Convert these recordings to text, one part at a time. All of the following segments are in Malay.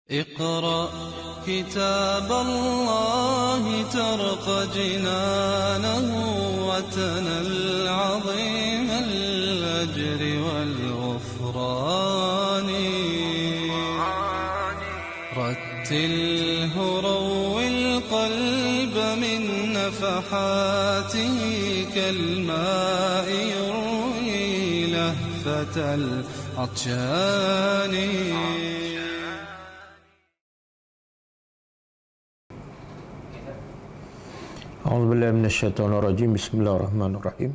اقرأ كتاب الله ترق جنانه وتنل عظيم الأجر والغفران رتله روي القلب من نفحاته كالماء يروي لهفة العطشان. A'udzubillahi minasyaitonirrajim. Bismillahirrahmanirrahim.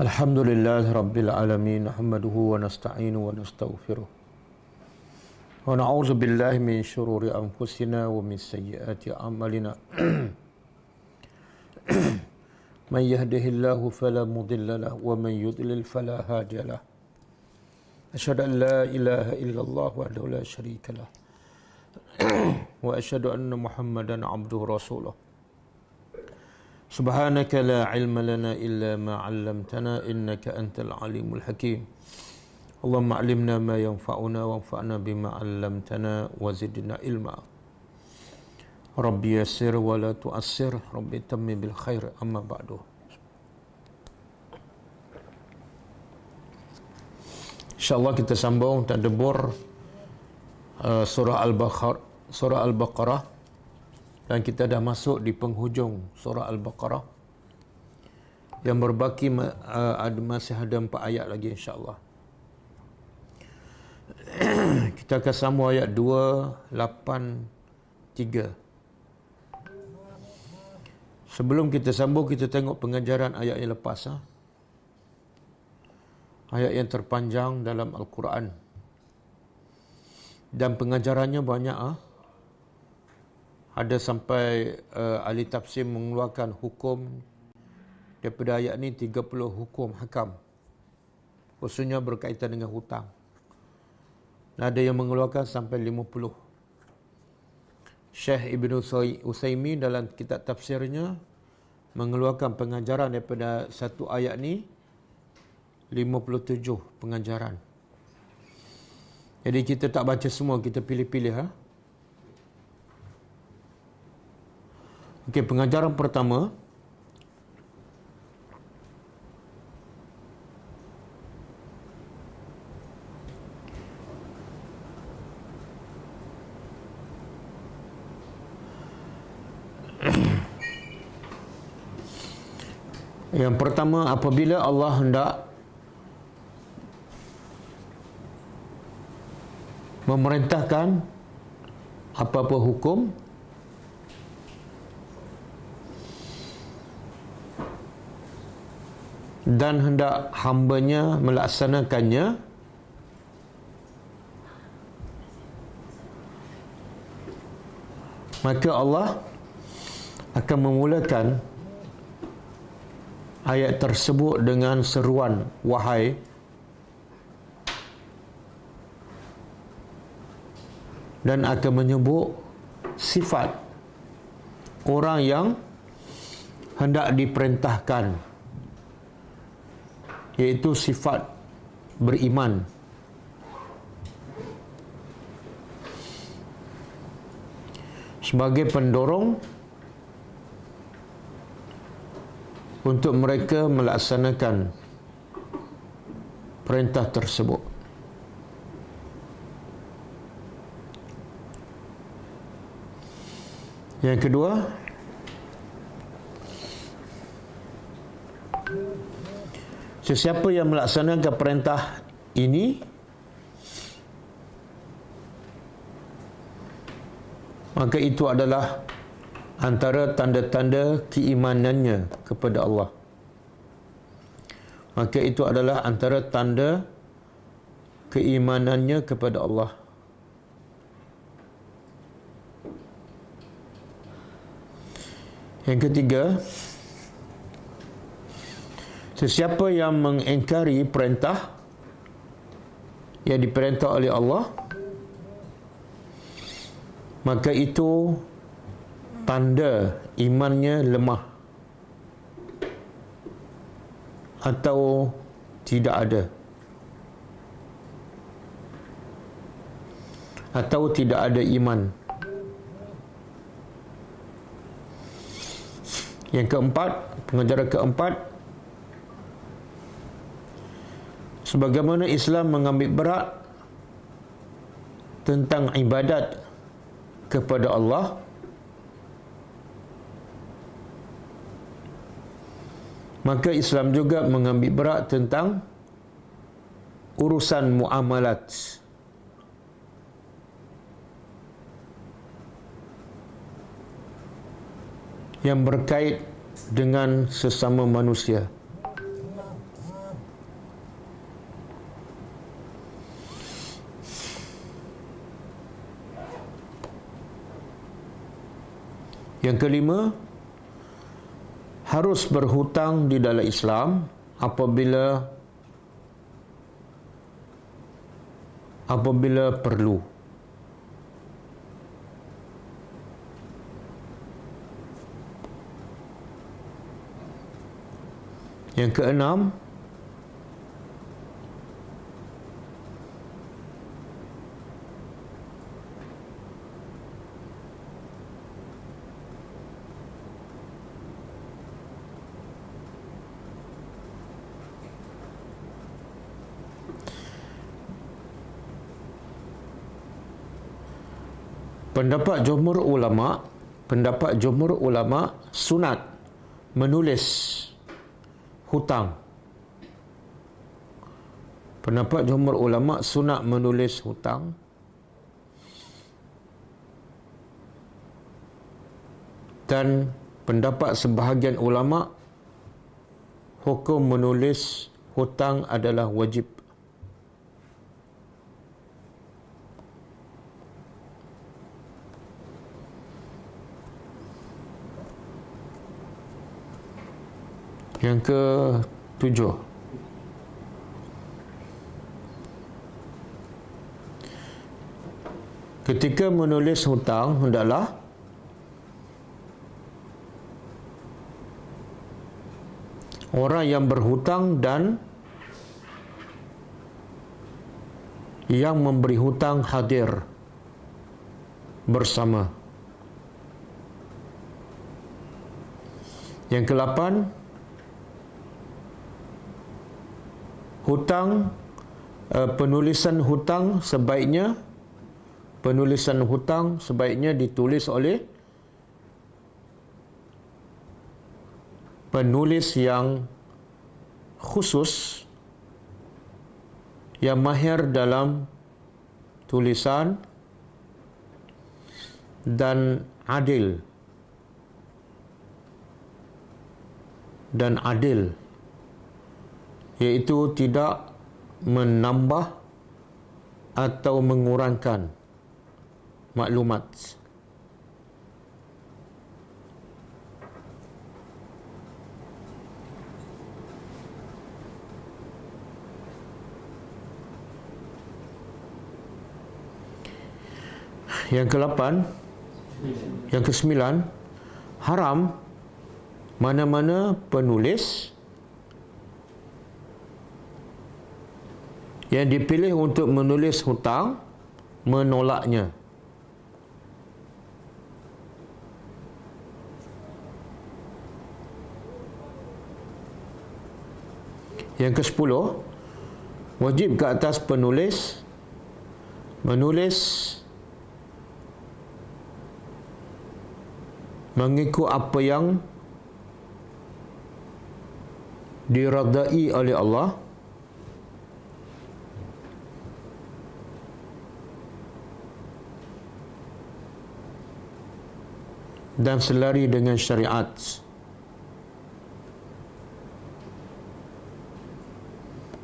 Alhamdulillahirabbil alamin. Nahmaduhu wa nasta'inuhu wa nastaghfiruh. Wa na'udzu billahi min syururi anfusina wa min sayyiati a'malina. Man yahdihillahu fala mudilla lahu wa man yudlil fala hadiya lahu. Asyhadu an la ilaha illallah wahdahu la syarika lahu. Wa asyhadu anna Muhammadan abduhu rasuluh. Subhanaka la ilma lana illa ma 'allamtana innaka antal alimul hakim. Allahumma 'allimna ma yanfa'una wanfa'na bima 'allamtana wa zidna ilma. Rabbi yassir wa la tu'assir, Rabbi tammim bil khair, amma ba'du. InsyaAllah kita sambung tadabbur surah Al-Baqarah, dan kita dah masuk di penghujung surah Al-Baqarah yang berbaki masih ada 4 ayat lagi insya-Allah. Kita akan sambung ayat 283. Sebelum kita sambung, kita tengok pengajaran ayat yang lepas. Ayat yang terpanjang dalam Al-Quran, dan pengajarannya banyak. Ada sampai ahli tafsir mengeluarkan hukum daripada ayat ni 30 hukum hakam, khususnya berkaitan dengan hutang. Dan ada yang mengeluarkan sampai 50. Syekh Ibn Utsaimin dalam kitab tafsirnya mengeluarkan pengajaran daripada satu ayat ni 57 pengajaran. Jadi kita tak baca semua, kita pilih-pilih. Okey, pengajaran pertama. Yang pertama, apabila Allah hendak memerintahkan apa-apa hukum, dan hendak hambanya melaksanakannya, maka Allah akan memulakan ayat tersebut dengan seruan wahai, dan akan menyebut sifat orang yang hendak diperintahkan, iaitu sifat beriman. Sebagai pendorong untuk mereka melaksanakan perintah tersebut. Yang kedua, sesiapa yang melaksanakan perintah ini, maka itu adalah antara tanda-tanda keimanannya kepada Allah. Maka itu adalah antara tanda keimanannya kepada Allah. Yang ketiga, sesiapa yang mengingkari perintah yang diperintah oleh Allah, maka itu tanda imannya lemah atau tidak ada. atau tidak ada iman. Yang keempat, pengajaran keempat, sebagaimana Islam mengambil berat tentang ibadat kepada Allah, maka Islam juga mengambil berat tentang urusan muamalat. Yang berkait dengan sesama manusia. Yang kelima, harus berhutang di dalam Islam apabila perlu. Yang keenam, pendapat jumhur ulama sunat menulis hutang. Pendapat jumhur ulama sunat menulis hutang. Dan pendapat sebahagian ulama, hukum menulis hutang adalah wajib. Yang ke-7, ketika menulis hutang, hendaklah orang yang berhutang dan yang memberi hutang hadir bersama. Yang ke-8, penulisan hutang sebaiknya ditulis oleh penulis yang khusus, yang mahir dalam tulisan dan adil, iaitu tidak menambah atau mengurangkan maklumat. Yang ke-8, yang ke-9, haram mana-mana penulis yang dipilih untuk menulis hutang menolaknya. Yang ke-10, wajib ke atas penulis menulis mengikut apa yang diradai oleh Allah dan selari dengan syariat.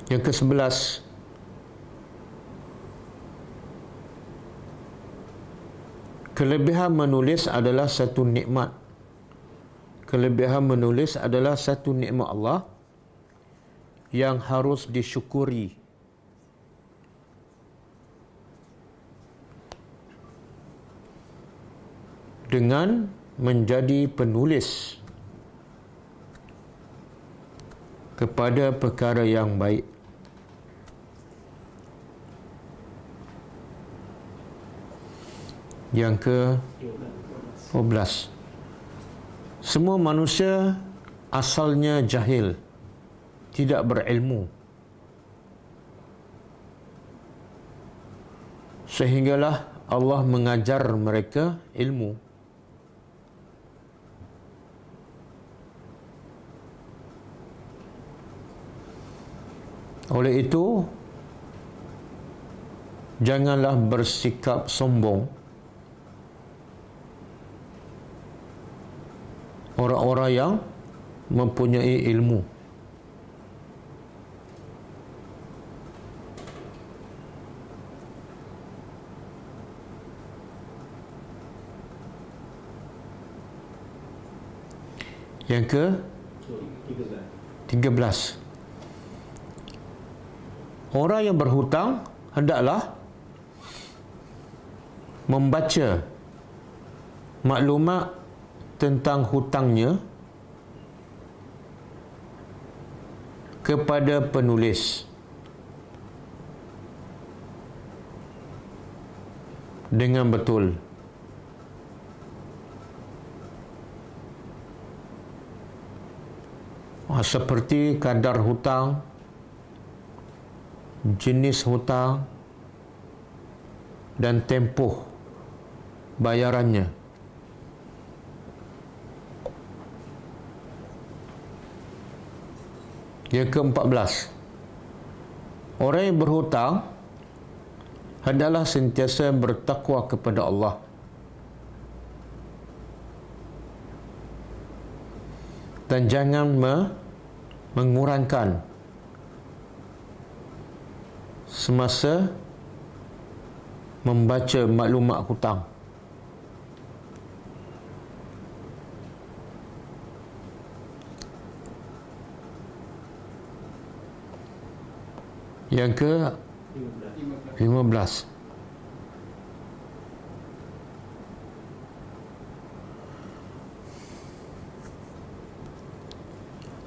Yang ke-11, kelebihan menulis adalah satu nikmat. Kelebihan menulis adalah satu nikmat Allah yang harus disyukuri. Dengan menjadi penulis kepada perkara yang baik. Yang ke-12. Semua manusia asalnya jahil, tidak berilmu, sehinggalah Allah mengajar mereka ilmu. Oleh itu, janganlah bersikap sombong orang-orang yang mempunyai ilmu. Yang ke-13. Orang yang berhutang hendaklah membaca maklumat tentang hutangnya kepada penulis dengan betul. Seperti kadar hutang, jenis hutang dan tempoh bayarannya. Yang ke-14. Orang yang berhutang hendaklah sentiasa bertakwa kepada Allah dan jangan mengurangkan semasa membaca maklumat hutang. Yang ke-15.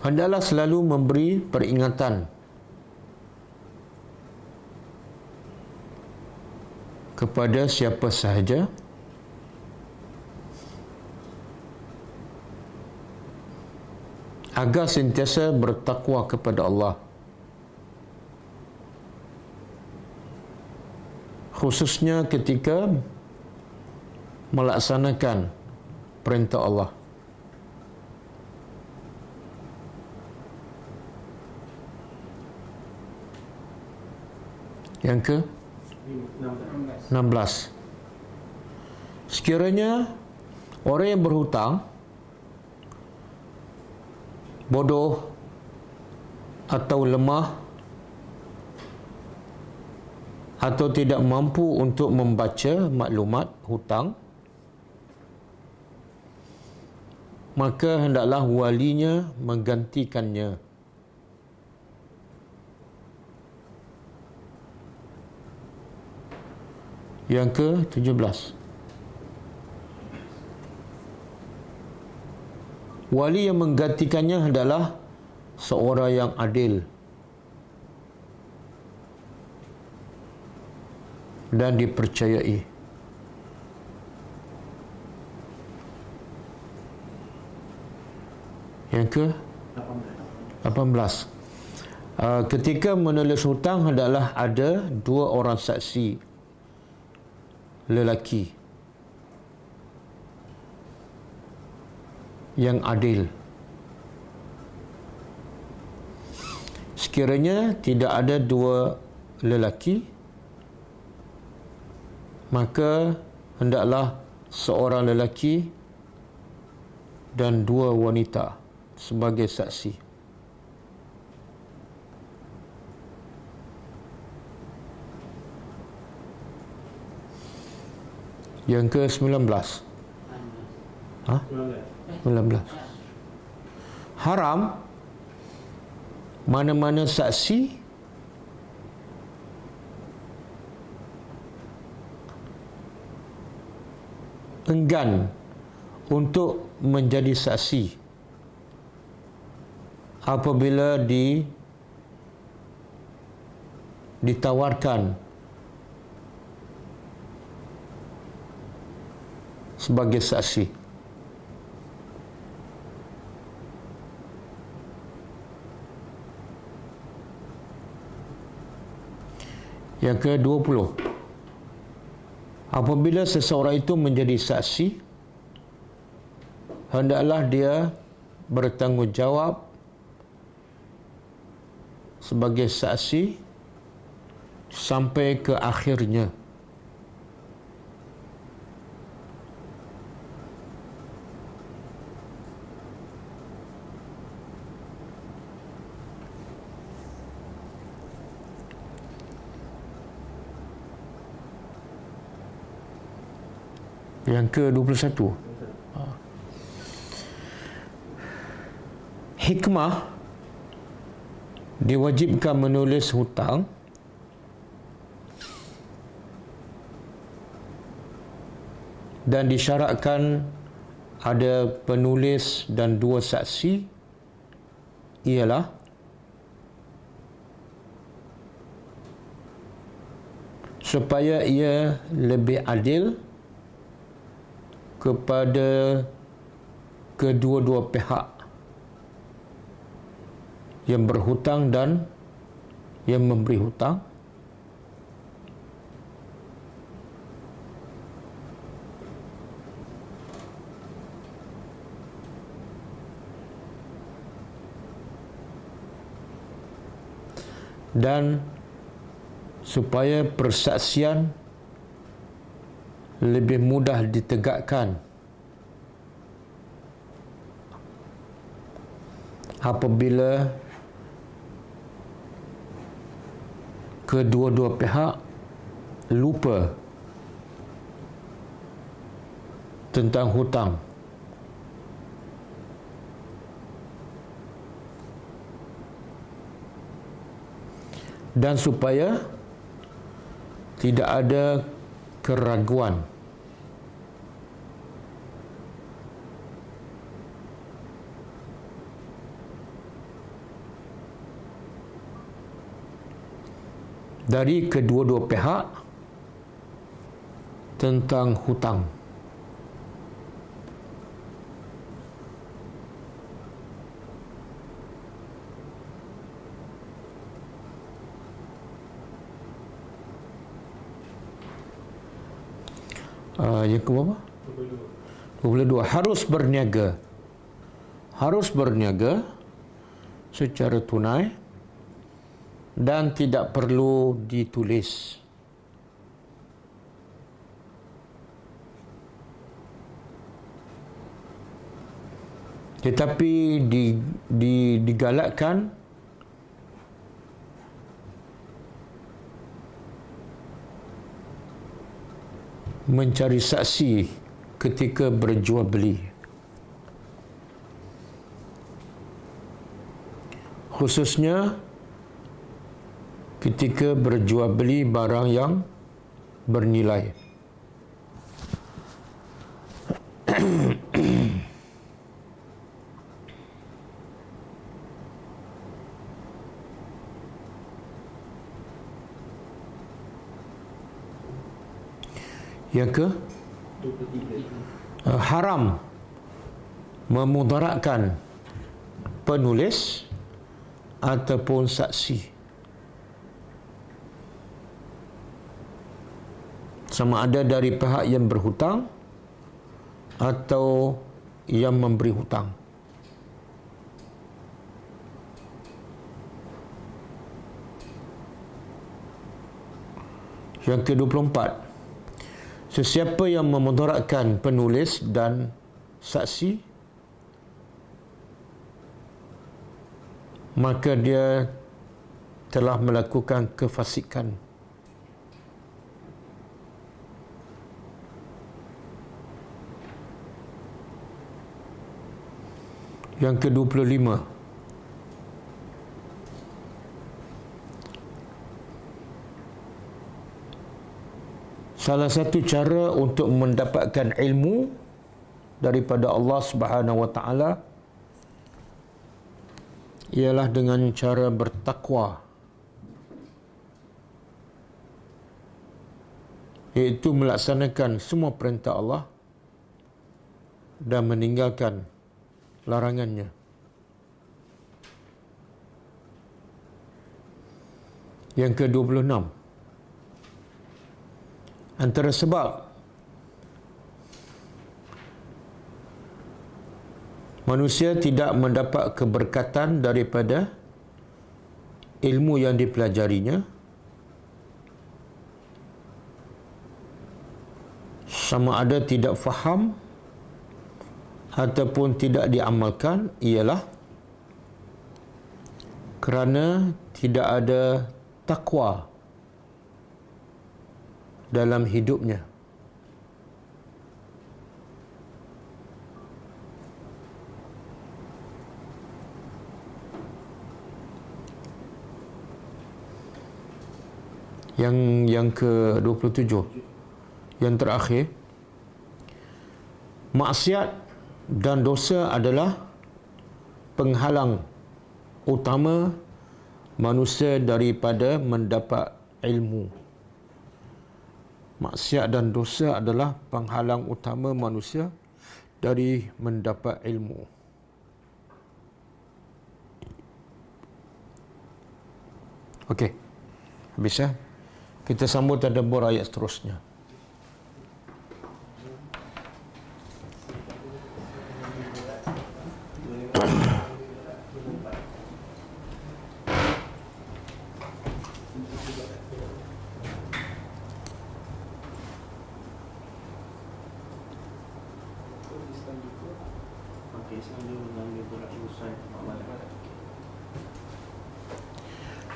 Hendaklah selalu memberi peringatan kepada siapa sahaja agar sentiasa bertakwa kepada Allah, khususnya ketika melaksanakan perintah Allah. Yang ke-16. Sekiranya orang yang berhutang bodoh atau lemah atau tidak mampu untuk membaca maklumat hutang, maka hendaklah walinya menggantikannya. Yang ke-17. Wali yang menggantikannya hendaklah seorang yang adil dan dipercayai. Yang ke-18. Ketika menulis hutang hendaklah ada 2 orang saksi lelaki yang adil. Sekiranya tidak ada 2 lelaki, maka hendaklah seorang lelaki dan 2 wanita sebagai saksi. Yang ke-19. 19. Haram mana-mana saksi enggan untuk menjadi saksi apabila ditawarkan sebagai saksi. Yang ke-20, apabila seseorang itu menjadi saksi, hendaklah dia bertanggungjawab sebagai saksi sampai ke akhirnya. Yang ke-21, hikmah diwajibkan menulis hutang dan disyaratkan ada penulis dan 2 saksi ialah supaya ia lebih adil kepada kedua-dua pihak yang berhutang dan yang memberi hutang, dan supaya persaksian lebih mudah ditegakkan apabila kedua-dua pihak lupa tentang hutang. Dan supaya tidak ada keraguan dari kedua-dua pihak tentang hutang. Yang ke berapa? 22. Harus berniaga secara tunai dan tidak perlu ditulis. Tetapi digalakkan mencari saksi ketika berjual beli, khususnya ketika berjual beli barang yang bernilai. Yang ke haram memudaratkan penulis ataupun saksi, sama ada dari pihak yang berhutang atau yang memberi hutang. Yang ke-24, sesiapa yang memudaratkan penulis dan saksi, maka dia telah melakukan kefasikan. Yang ke-25, salah satu cara untuk mendapatkan ilmu daripada Allah Subhanahu wa taala ialah dengan cara bertakwa, iaitu melaksanakan semua perintah Allah dan meninggalkan larangannya. Yang ke-26, antara sebab manusia tidak mendapat keberkatan daripada ilmu yang dipelajarinya, sama ada tidak faham ataupun tidak diamalkan, ialah kerana tidak ada takwa dalam hidupnya. Yang ke-27, yang terakhir, maksiat dan dosa adalah penghalang utama manusia daripada mendapat ilmu. Maksiat dan dosa adalah penghalang utama manusia dari mendapat ilmu. Okey, habis ya? Kita sambung tadabbur ayat seterusnya.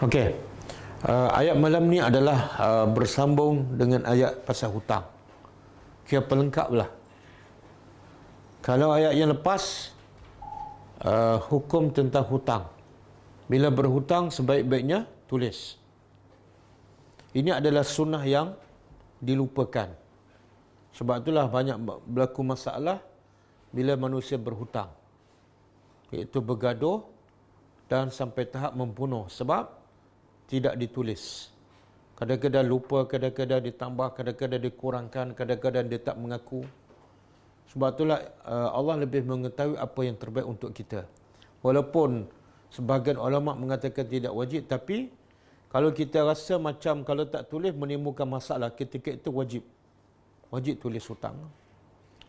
Okey. Ayat malam ni adalah bersambung dengan ayat pasal hutang. Kira pelengkap lah. Kalau ayat yang lepas, hukum tentang hutang. Bila berhutang, sebaik-baiknya tulis. Ini adalah sunnah yang dilupakan. Sebab itulah banyak berlaku masalah bila manusia berhutang, iaitu bergaduh dan sampai tahap membunuh sebab tidak ditulis. Kadang-kadang lupa, kadang-kadang ditambah, kadang-kadang dikurangkan, kadang-kadang dia tak mengaku. Sebab itulah Allah lebih mengetahui apa yang terbaik untuk kita. Walaupun sebahagian ulama mengatakan tidak wajib, tapi kalau kita rasa macam kalau tak tulis menimbulkan masalah, ketika itu wajib. Wajib tulis hutang.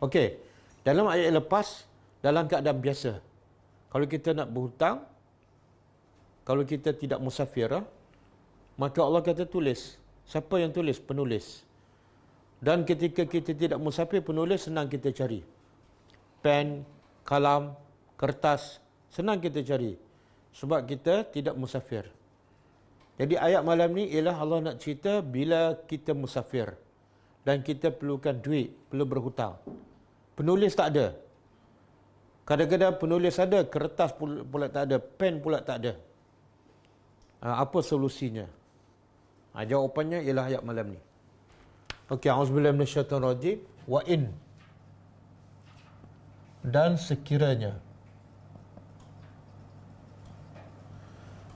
Okey, dalam ayat lepas, dalam keadaan biasa, kalau kita nak berhutang, kalau kita tidak musafir, maka Allah kata tulis. Siapa yang tulis? Penulis. Dan ketika kita tidak musafir, penulis senang kita cari. Pen, kalam, kertas, senang kita cari. Sebab kita tidak musafir. Jadi ayat malam ni ialah Allah nak cerita bila kita musafir. Dan kita perlukan duit, perlu berhutang. Penulis tak ada. Kadang-kadang penulis ada, kertas pula tak ada, pen pula tak ada. Apa solusinya? Jawapannya ialah ayat malam ni. Okey, auzubillahi minasyaitanir rajim. Wa in, dan sekiranya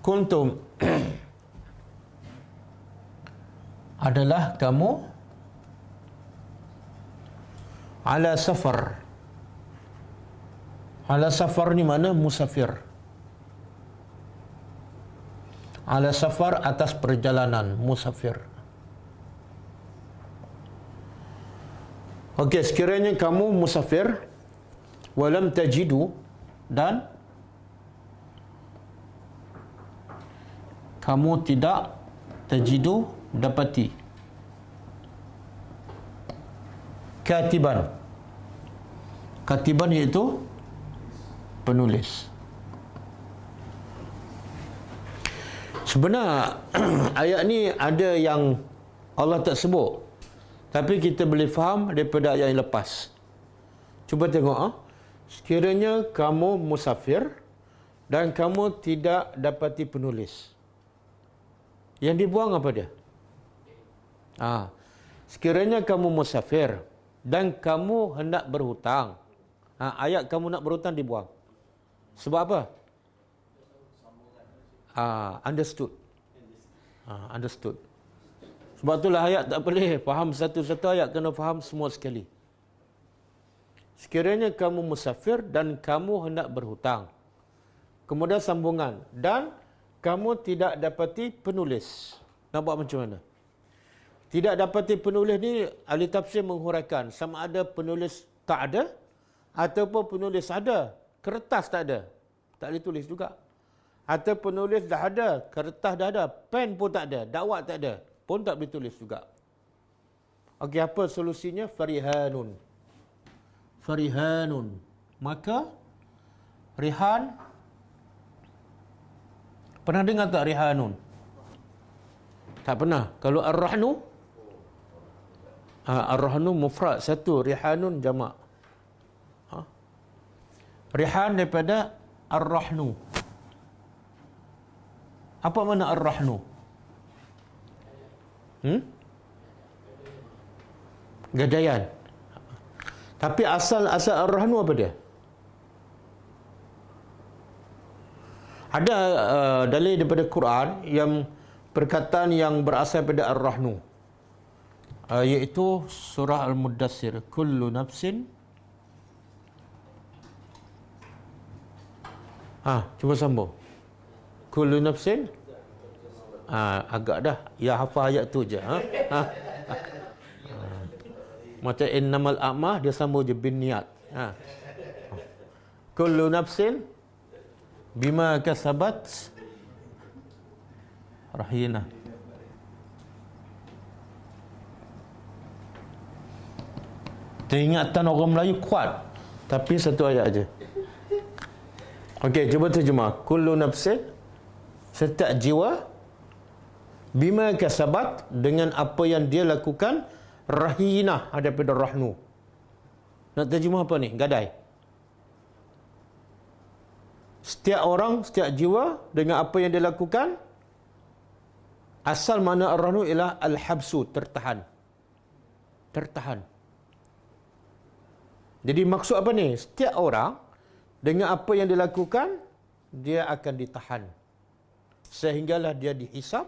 kuntum adalah kamu ala safar. Ala safar ni mana? Musafir. Ala safar, atas perjalanan, musafir. Okey, sekiranya kamu musafir, walam tajidu, dan kamu tidak tajidu, dapati katiban. Katiban iaitu penulis. Sebenarnya ayat ni ada yang Allah tak sebut, tapi kita boleh faham daripada ayat yang lepas. Cuba tengok. Sekiranya kamu musafir dan kamu tidak dapati penulis, yang dibuang apa dia? Sekiranya kamu musafir dan kamu hendak berhutang, ayat kamu nak berhutang dibuang. Sebab apa? Understood. Understood. Sebab itulah ayat tak boleh faham satu-satu ayat, kena faham semua sekali. Sekiranya kamu musafir dan kamu hendak berhutang. Kemudian sambungan. Dan kamu tidak dapati penulis. Nak buat macam mana? Tidak dapati penulis ni, ahli tafsir menghuraikan sama ada penulis tak ada ataupun penulis ada, kertas tak ada. Tak boleh tulis juga. Atau penulis dah ada, kertas dah ada, pen pun tak ada, dakwat tak ada, pun tak boleh tulis juga. Okey, apa solusinya? Farihanun. Farihanun. Maka rihan, pernah dengar tak rihanun? Tak pernah. Kalau ar-rahnu, ar-rahnu mufrad satu, rihanun jamak. Rihan daripada ar-rahnu. Apa makna ar-rahnu? Gadaian. Tapi asal ar-rahnu apa dia? Ada dalil daripada Quran yang perkataan yang berasal daripada ar-rahnu, iaitu surah Al-Muddassir, kullu nafsin, cuba sambung. Kullu nafsin, agak dah, ya hafal ayat tu je. Macam innamal a'mah, dia sambung je bin niat. Kullu nafsin bima kasabat rahina. Teringatan orang Melayu kuat, tapi satu ayat aja. Okey, cuba terjemah. Kullu nafsin, setiap jiwa, bima kasabat, dengan apa yang dia lakukan, rahinah, daripada rahnu. Nak terjemah apa ni? Gadai. Setiap orang, setiap jiwa, dengan apa yang dia lakukan, asal makna ar-rahnu ialah al-habsu, tertahan. Tertahan. Jadi maksud apa ni? Setiap orang, dengan apa yang dia lakukan, dia akan ditahan. Sehinggalah dia dihisap.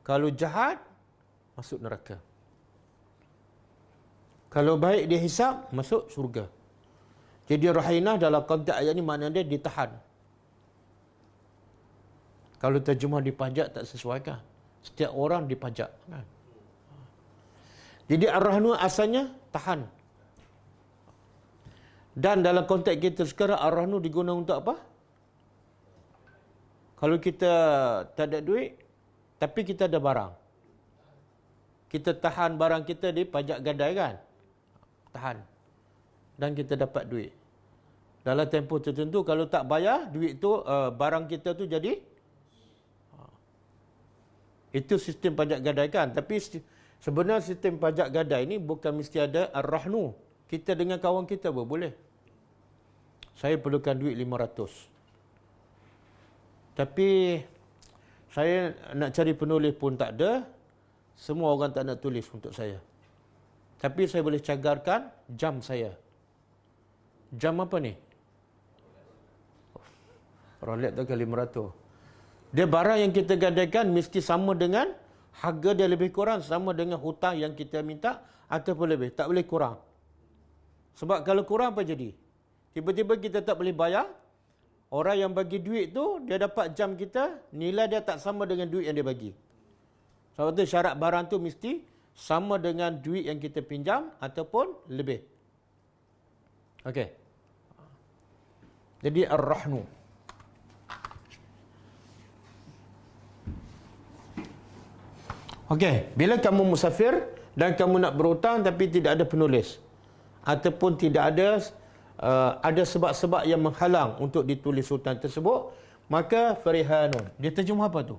Kalau jahat, masuk neraka. Kalau baik dia hisap, masuk syurga. Jadi rahinah dalam konteks ayat ni makna dia ditahan. Kalau terjemah dipajak tak sesuai kan? Setiap orang dipajak kan? Jadi ar-rahnu asalnya tahan. Dan dalam konteks kita sekarang, ar-rahnu digunakan untuk apa? Kalau kita tak ada duit, tapi kita ada barang, kita tahan barang kita di pajak gadai kan? Tahan. Dan kita dapat duit. Dalam tempoh tertentu, kalau tak bayar, duit tu, barang kita tu jadi, itu sistem pajak gadai kan? Tapi sebenarnya sistem pajak gadai ni bukan mesti ada ar-rahnu. Kita dengan kawan kita pun boleh. Saya perlukan duit 500. Tapi saya nak cari penulis pun tak ada. Semua orang tak nak tulis untuk saya. Tapi saya boleh cagarkan jam saya. Jam apa ni? Rolex tu kali 500. Dia barang yang kita gadaikan mesti sama dengan harga dia, lebih kurang sama dengan hutang yang kita minta ataupun lebih. Tak boleh kurang. Sebab kalau kurang apa jadi? Tiba-tiba kita tak boleh bayar. Orang yang bagi duit tu, dia dapat jam kita, nilai dia tak sama dengan duit yang dia bagi. Sebab tu syarat barang tu mesti sama dengan duit yang kita pinjam ataupun lebih. Okey. Jadi ar-rahnu. Okey, bila kamu musafir dan kamu nak berhutang tapi tidak ada penulis ataupun tidak ada sebab-sebab yang menghalang untuk ditulis hutang tersebut, maka farihanun. Dia terjemah apa tu?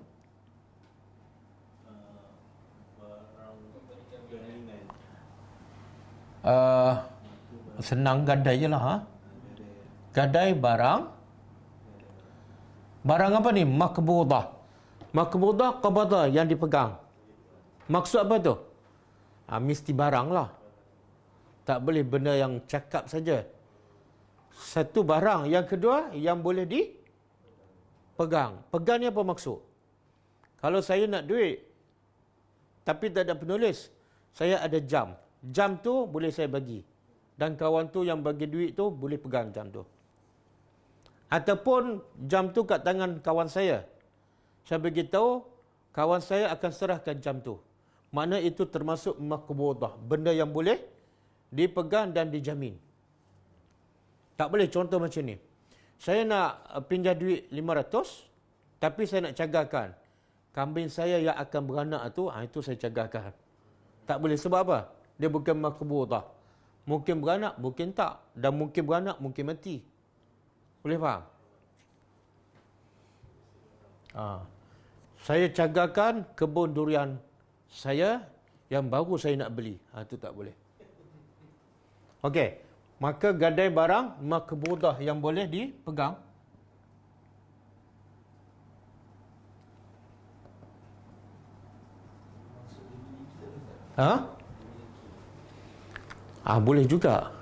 Senang gadai je lah. Gadai barang. Barang apa ni? Makbudah. Makbudah, qabadah, yang dipegang. Maksud apa tu? Mesti barang lah. Tak boleh benda yang cakap saja. Satu barang. Yang kedua, yang boleh dipegang. Pegang ni apa maksud? Kalau saya nak duit, tapi tak ada penulis, saya ada jam. Jam tu boleh saya bagi. dan kawan tu yang bagi duit tu boleh pegang jam tu. Ataupun jam tu kat tangan kawan saya. Saya beritahu kawan saya akan serahkan jam tu. Makna itu termasuk makbudah, benda yang boleh dipegang dan dijamin. Tak boleh contoh macam ni. Saya nak pinjam duit 500, tapi saya nak cagarkan kambing saya yang akan beranak tu, itu saya cagarkan. Tak boleh, sebab apa? Dia bukan makbudah. Mungkin beranak, mungkin tak. Dan mungkin beranak, mungkin mati. Boleh faham? Saya cagarkan kebun durian saya yang baru saya nak beli. Itu tak boleh. Okey. Maka gadai barang makbudah yang boleh dipegang. Boleh juga.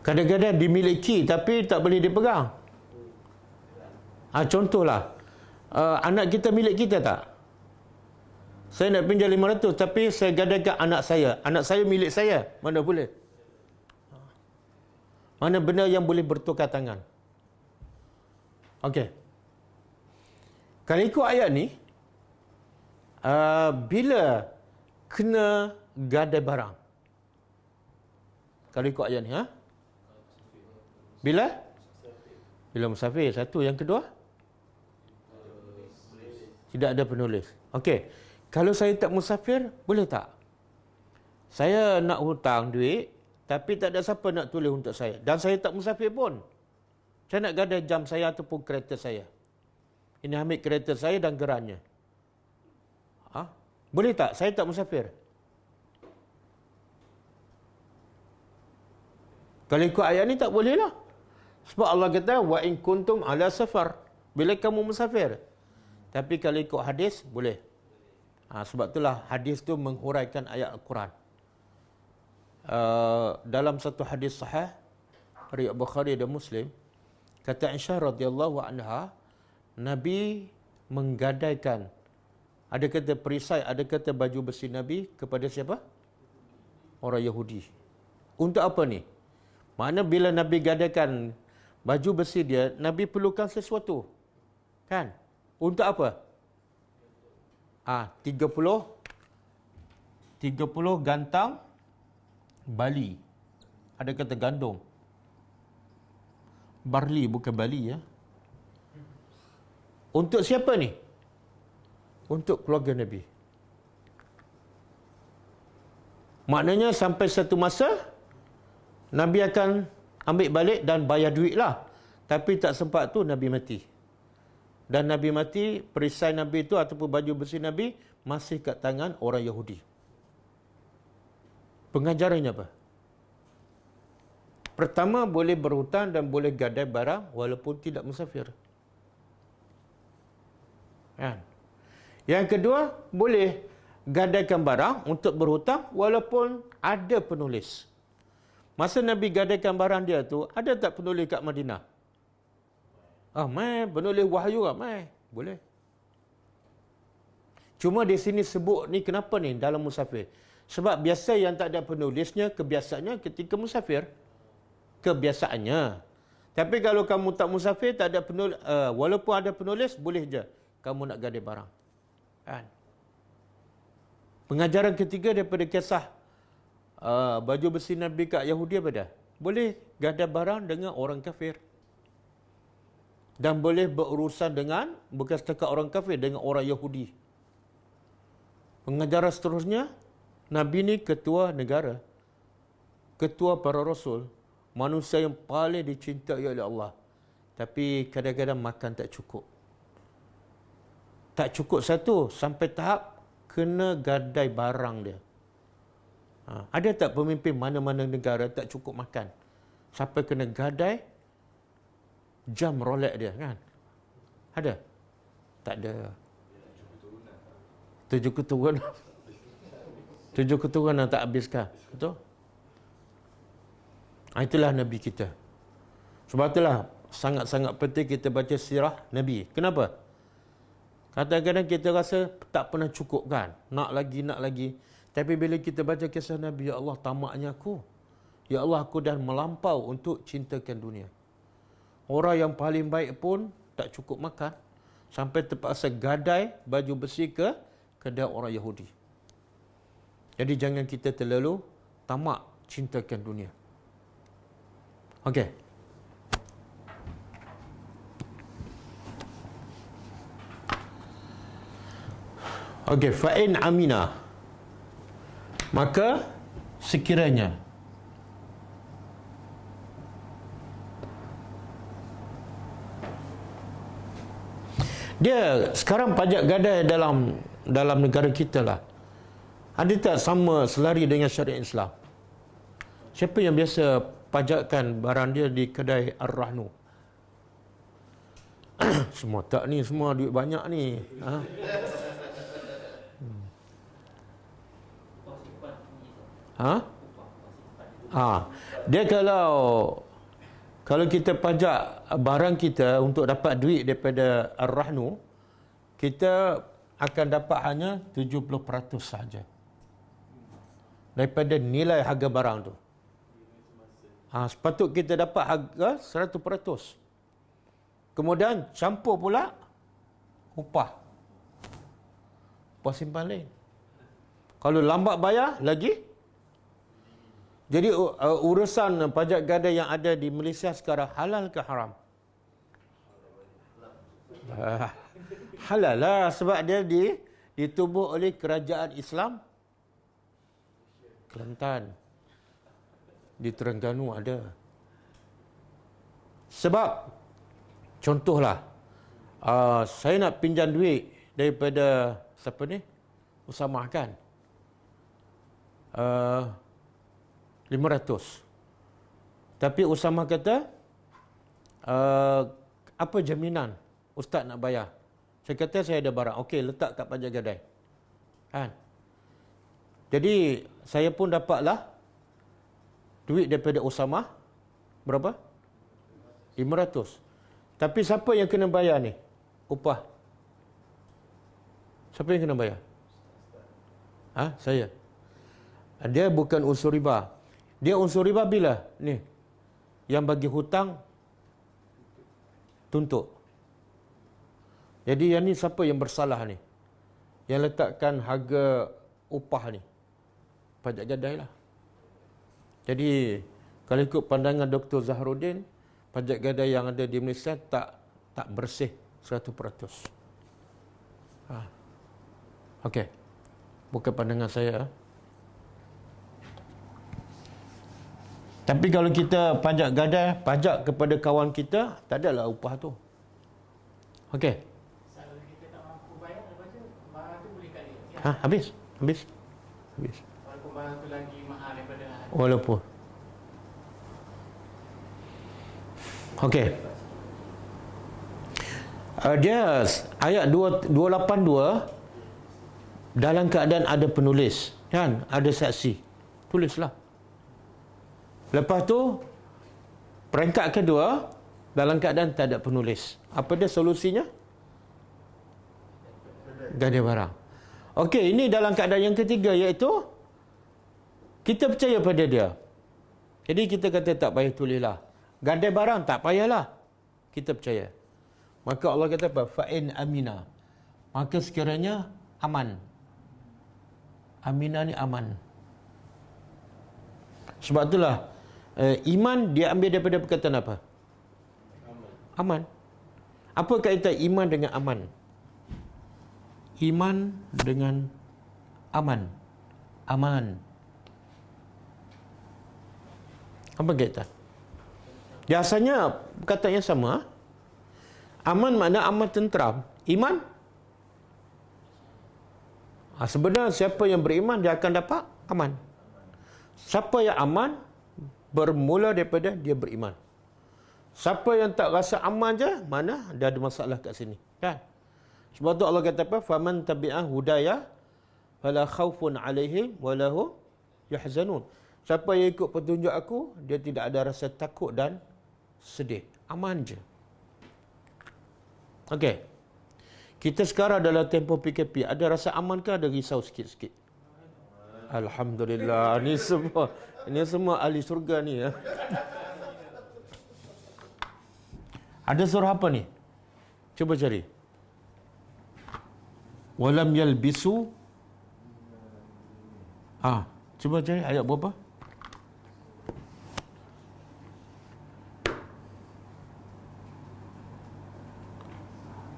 Kadang-kadang dimiliki tapi tak boleh dipegang. Contohlah, anak kita milik kita tak? Saya nak pinjam 500 tapi saya gadaikan anak saya. Anak saya milik saya. Mana boleh? Mana benda yang boleh bertukar tangan? Okey. Kalau ikut ayat ni, bila kena gadai barang? Kalau ikut ayat ni, Bila musafir. Satu. Yang kedua? Tidak ada penulis. Okey. Kalau saya tak musafir, boleh tak? Saya nak hutang duit, tapi tak ada siapa nak tulis untuk saya. Dan saya tak musafir pun. Saya nak gadai jam saya ataupun kereta saya. Ini ambil kereta saya dan gerannya. Boleh tak? Saya tak musafir. Kalau ikut ayat ni tak boleh lah. Sebab Allah kata, wa in kuntum ala safar. Bila kamu musafir. Tapi kalau ikut hadis, boleh. Sebab itulah hadis tu menghuraikan ayat Al-Quran. Dalam satu hadis sahih riwayat Bukhari dan Muslim, kata Aisyah radhiyallahu anha, Nabi menggadaikan, ada kata perisai, ada kata baju besi Nabi kepada siapa? Orang Yahudi. Untuk apa ni? Makna bila Nabi gadaikan baju besi dia, Nabi perlukan sesuatu. Kan? Untuk apa? 30 gantang bali. Ada kata gandum. Barli, bukan bali ya. Untuk siapa ni? Untuk keluarga Nabi. Maknanya sampai satu masa Nabi akan ambil balik dan bayar duit lah. Tapi tak sempat tu Nabi mati. Dan Nabi mati, perisai Nabi itu ataupun baju besi Nabi masih kat tangan orang Yahudi. Pengajarannya apa? Pertama, boleh berhutang dan boleh gadai barang walaupun tidak musafir. Kan? Yang kedua, boleh gadaikan barang untuk berhutang walaupun ada penulis. Masa Nabi gadaikan barang dia tu, ada tak penulis kat Madinah? Mai, penulis wahyu lah, mai. Boleh. Cuma di sini sebut ni kenapa ni dalam musafir? Sebab biasa yang tak ada penulisnya, kebiasaannya ketika musafir. Kebiasaannya. Tapi kalau kamu tak musafir, tak ada penulis, walaupun ada penulis, boleh je kamu nak gadai barang. Kan? Pengajaran ketiga daripada kisah baju besi Nabi kat Yahudi apa dah? Boleh gadai barang dengan orang kafir. Dan boleh berurusan dengan, bukan setakat orang kafir, dengan orang Yahudi. Pengajaran seterusnya, Nabi ni ketua negara. Ketua para rasul. Manusia yang paling dicintai oleh Allah. Tapi kadang-kadang makan tak cukup. Tak cukup satu, sampai tahap kena gadai barang dia. Ada tak pemimpin mana-mana negara tak cukup makan? Sampai kena gadai jam Rolex dia, kan? Ada? Tak ada. 7 keturunan. 7 keturunan tak habiskan. Betul? Itulah Nabi kita. Sebab itulah sangat-sangat penting kita baca sirah Nabi. Kenapa? Kadang-kadang kita rasa tak pernah cukup, kan? Nak lagi. Tapi bila kita baca kisah Nabi, ya Allah, tamaknya aku. Ya Allah, aku dah melampau untuk cintakan dunia. Orang yang paling baik pun tak cukup makan, sampai terpaksa gadai baju besi ke kedai orang Yahudi. Jadi jangan kita terlalu tamak cintakan dunia. Okey. Okey, fa'in amina. Maka sekiranya dia sekarang pajak gadai dalam negara kita lah, ada tak sama selari dengan syariat Islam? Siapa yang biasa pajakkan barang dia di kedai Ar-Rahnu? Semua tak ni, semua duit banyak ni. Dia kalau kita pajak barang kita untuk dapat duit daripada Ar-Rahnu, kita akan dapat hanya 70% saja daripada nilai harga barang tu. Sepatut kita dapat harga 100%. Kemudian campur pula upah simpan lain. Kalau lambat bayar lagi. Jadi urusan pajak gadai yang ada di Malaysia sekarang halal ke haram? Halal lah, sebab dia ditubuh oleh kerajaan Islam Kelantan. Di Terengganu ada. Sebab contohlah, saya nak pinjam duit daripada siapa ni? Usamah kan? 500. Tapi Usamah kata, apa jaminan Ustaz nak bayar? Saya kata saya ada barang. Okey, letak kat pajak gadai. Kan? Jadi saya pun dapatlah duit daripada Usamah. Berapa? 500. Tapi siapa yang kena bayar ni? Upah. Siapa yang kena bayar? Saya. Dia bukan unsur riba. Dia unsur riba bila? Ni. Yang bagi hutang tuntut. Jadi yang ni siapa yang bersalah ni? Yang letakkan harga upah ni? Pajak gadai lah. Jadi kalau ikut pandangan Dr. Zahruddin, pajak gadai yang ada di Malaysia tak bersih 100%. Okey. Bukan pandangan saya. Tapi kalau kita pajak gadai, pajak kepada kawan kita, tak adalah upah tu. Okey. Kalau kita tak mampu bayar, lepas tu barang tu boleh kali. Habis. Walaupun barang tu lagi mahal daripada walaupun. Okey. Dia ayat 282, dalam keadaan ada penulis, kan? Ada saksi. Tulislah. Lepas tu peringkat kedua, dalam keadaan tak ada penulis. Apa dia solusinya? Gadai barang. Okey, ini dalam keadaan yang ketiga, iaitu kita percaya pada dia. Jadi kita kata tak payah tulislah. Gadai barang tak payahlah. Kita percaya. Maka Allah kata apa? Fa'in amina. Maka sekiranya aman. Aminah ni aman. Sebab itulah iman dia ambil daripada perkataan apa? Aman. Apa kaitan iman dengan aman? Iman dengan aman. Aman. Apa kaitan? Biasanya perkataan yang sama. Aman makna aman tenteram. Iman? Sebenarnya siapa yang beriman dia akan dapat aman. Siapa yang aman bermula daripada dia beriman. Siapa yang tak rasa aman je, mana dia ada masalah kat sini, kan? Sebab tu Allah kata apa? Faman tabi'a hudaya fala khaufun 'alaihim wa lahum yahzanun. Siapa yang ikut petunjuk aku, dia tidak ada rasa takut dan sedih. Aman je. Okey. Kita sekarang dalam tempoh PKP, ada rasa aman ke ada risau sikit-sikit? Alhamdulillah. Ini semua ahli surga ni ya. Ada surah apa ni? Cuba cari. Walam yalbisu. Cuba cari ayat berapa?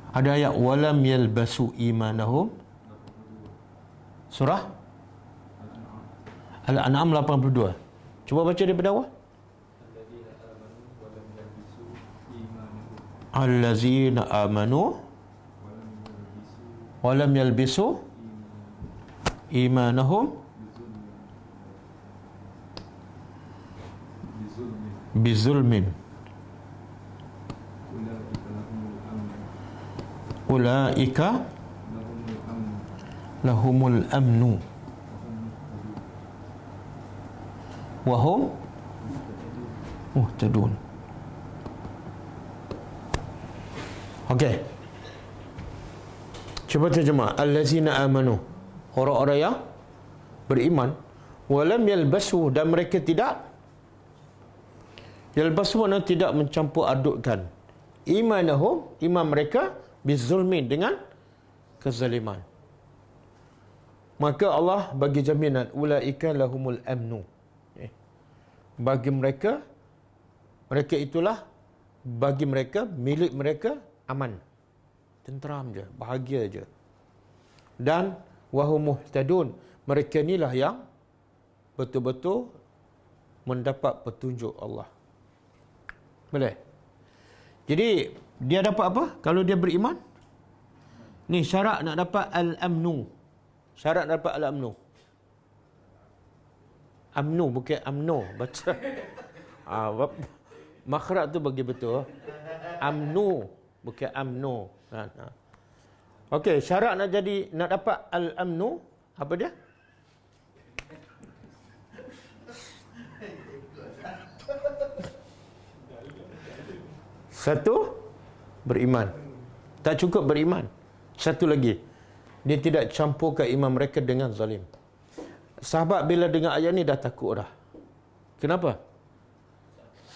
Ada ayat walam yalbasu imanahum. Surah Al-An'am 82. Cuba baca daripada awal. Allazina amanu walam yalbisu imanahum bizulmin ulaika lahumul amnu wahum muhtadun. Okey. Cuba terjemah. Allazina amanu. Orang-orang yang beriman. Walam yalbasu. Dan mereka tidak. Yalbasu maknanya tidak mencampur adukkan. Imanahum. Iman mereka. Bizulmin. Dengan kezaliman. Maka Allah bagi jaminan. Ulaika lahumul amnu. Bagi mereka. Mereka itulah. Bagi mereka. Milik mereka. Aman. Tenteram je. Bahagia je. Dan wahum muhtadun. Mereka inilah yang betul-betul mendapat petunjuk Allah. Boleh? Jadi, dia dapat apa kalau dia beriman? Ni syarat nak dapat al-amnu. Syarat nak dapat al-amnu. Amnu bukan amno. Baca. Makhraj tu bagi betul. Amnu. Bukan amno. Okey, syarat nak dapat al-amnu apa dia? Satu, beriman. Tak cukup beriman. Satu lagi, dia tidak campurkan iman mereka dengan zalim. Sahabat bila dengar ayat ni dah takut dah. Kenapa?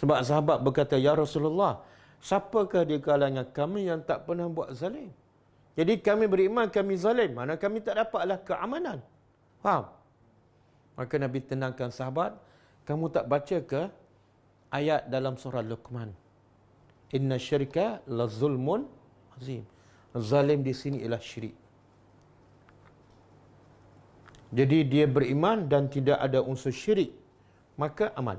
Sebab sahabat berkata, ya Rasulullah, siapakah di kalangan kami yang tak pernah buat zalim? Jadi kami beriman, kami zalim. Mana kami tak dapatlah keamanan. Faham? Maka Nabi tenangkan sahabat, kamu tak baca ke ayat dalam surah Luqman? Inna syirka la zulmun azim. Zalim di sini ialah syirik. Jadi dia beriman dan tidak ada unsur syirik, maka aman.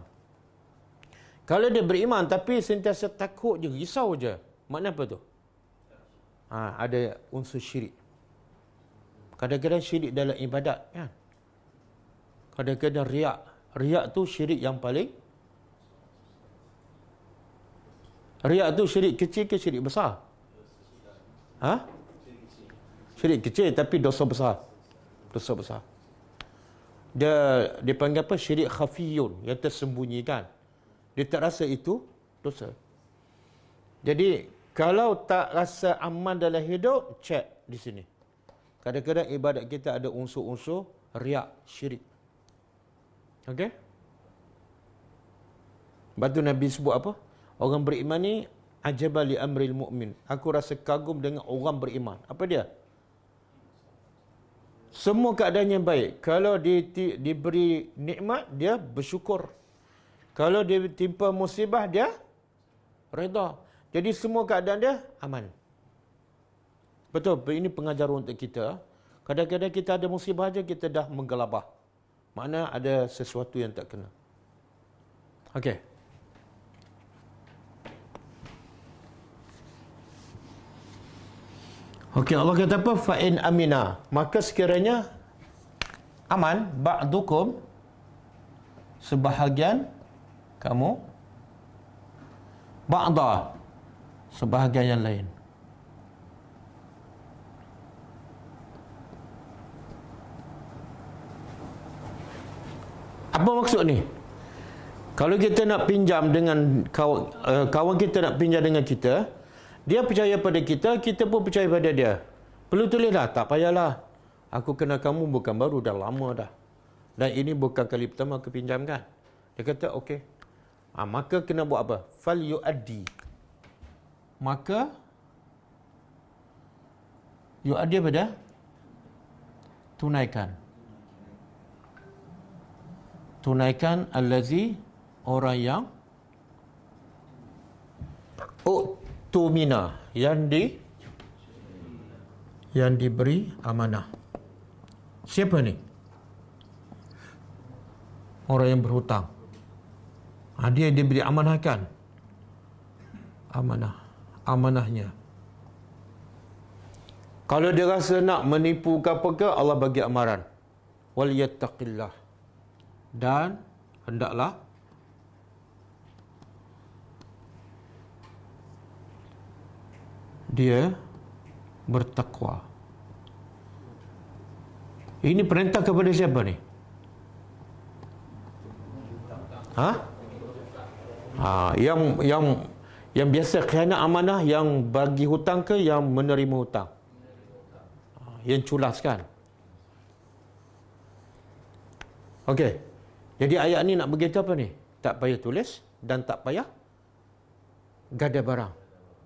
Kalau dia beriman tapi sentiasa takut je, risau je, makna apa tu? Ada unsur syirik. Kadang-kadang syirik dalam ibadat, kan? Kadang-kadang riak. Riak tu syirik yang paling. Riak tu syirik kecil ke syirik besar? Syirik kecil tapi dosa besar. Dosa besar. Dia panggil apa? Syirik khafiyun, yang tersembunyikan. Dia tak rasa itu dosa. Jadi, kalau tak rasa aman dalam hidup, cek di sini. Kadang-kadang ibadat kita ada unsur-unsur riak, syirik. Okey? Lepas tu Nabi sebut apa? Orang beriman ni, ajaba li amril mu'min. Aku rasa kagum dengan orang beriman. Apa dia? Semua keadaannya baik. Kalau diberi nikmat, dia bersyukur. Kalau dia timpa musibah, dia redha. Jadi semua keadaan dia aman. Betul, ini pengajaran untuk kita. Kadang-kadang kita ada musibah aja kita dah menggelabah. Makna ada sesuatu yang tak kena. Okey. Okey, Allah kata apa? Fa'in amina. Maka sekiranya aman, ba'dukum, sebahagian kamu, ba'da, sebahagian yang lain. Apa maksud ni? Kalau kita nak pinjam dengan kawan kita nak pinjam dengan kita, dia percaya pada kita, kita pun percaya pada dia. Perlu tulis dah? Tak payahlah. Aku kenal kamu bukan baru, dah lama dah. Dan ini bukan kali pertama aku pinjamkan. Dia kata, okey. Maka kena buat apa? Fal yu'addi. Maka yu'addi apa dah? Tunaikan. Tunaikan allazi, orang yang tumina, yang diberi amanah. Siapa ni? Orang yang berhutang. Dia diberi amanahkan. Amanahnya. Kalau dia rasa nak menipu ke apa ke, Allah bagi amaran. Wal yattaqillah. Dan hendaklah dia bertakwa. Ini perintah kepada siapa ni? Yang biasa khianat amanah, yang bagi hutang ke yang menerima hutang? Yang culas kan? Okey. Jadi ayat ni nak beritahu apa ni? Tak payah tulis dan tak payah gada barang.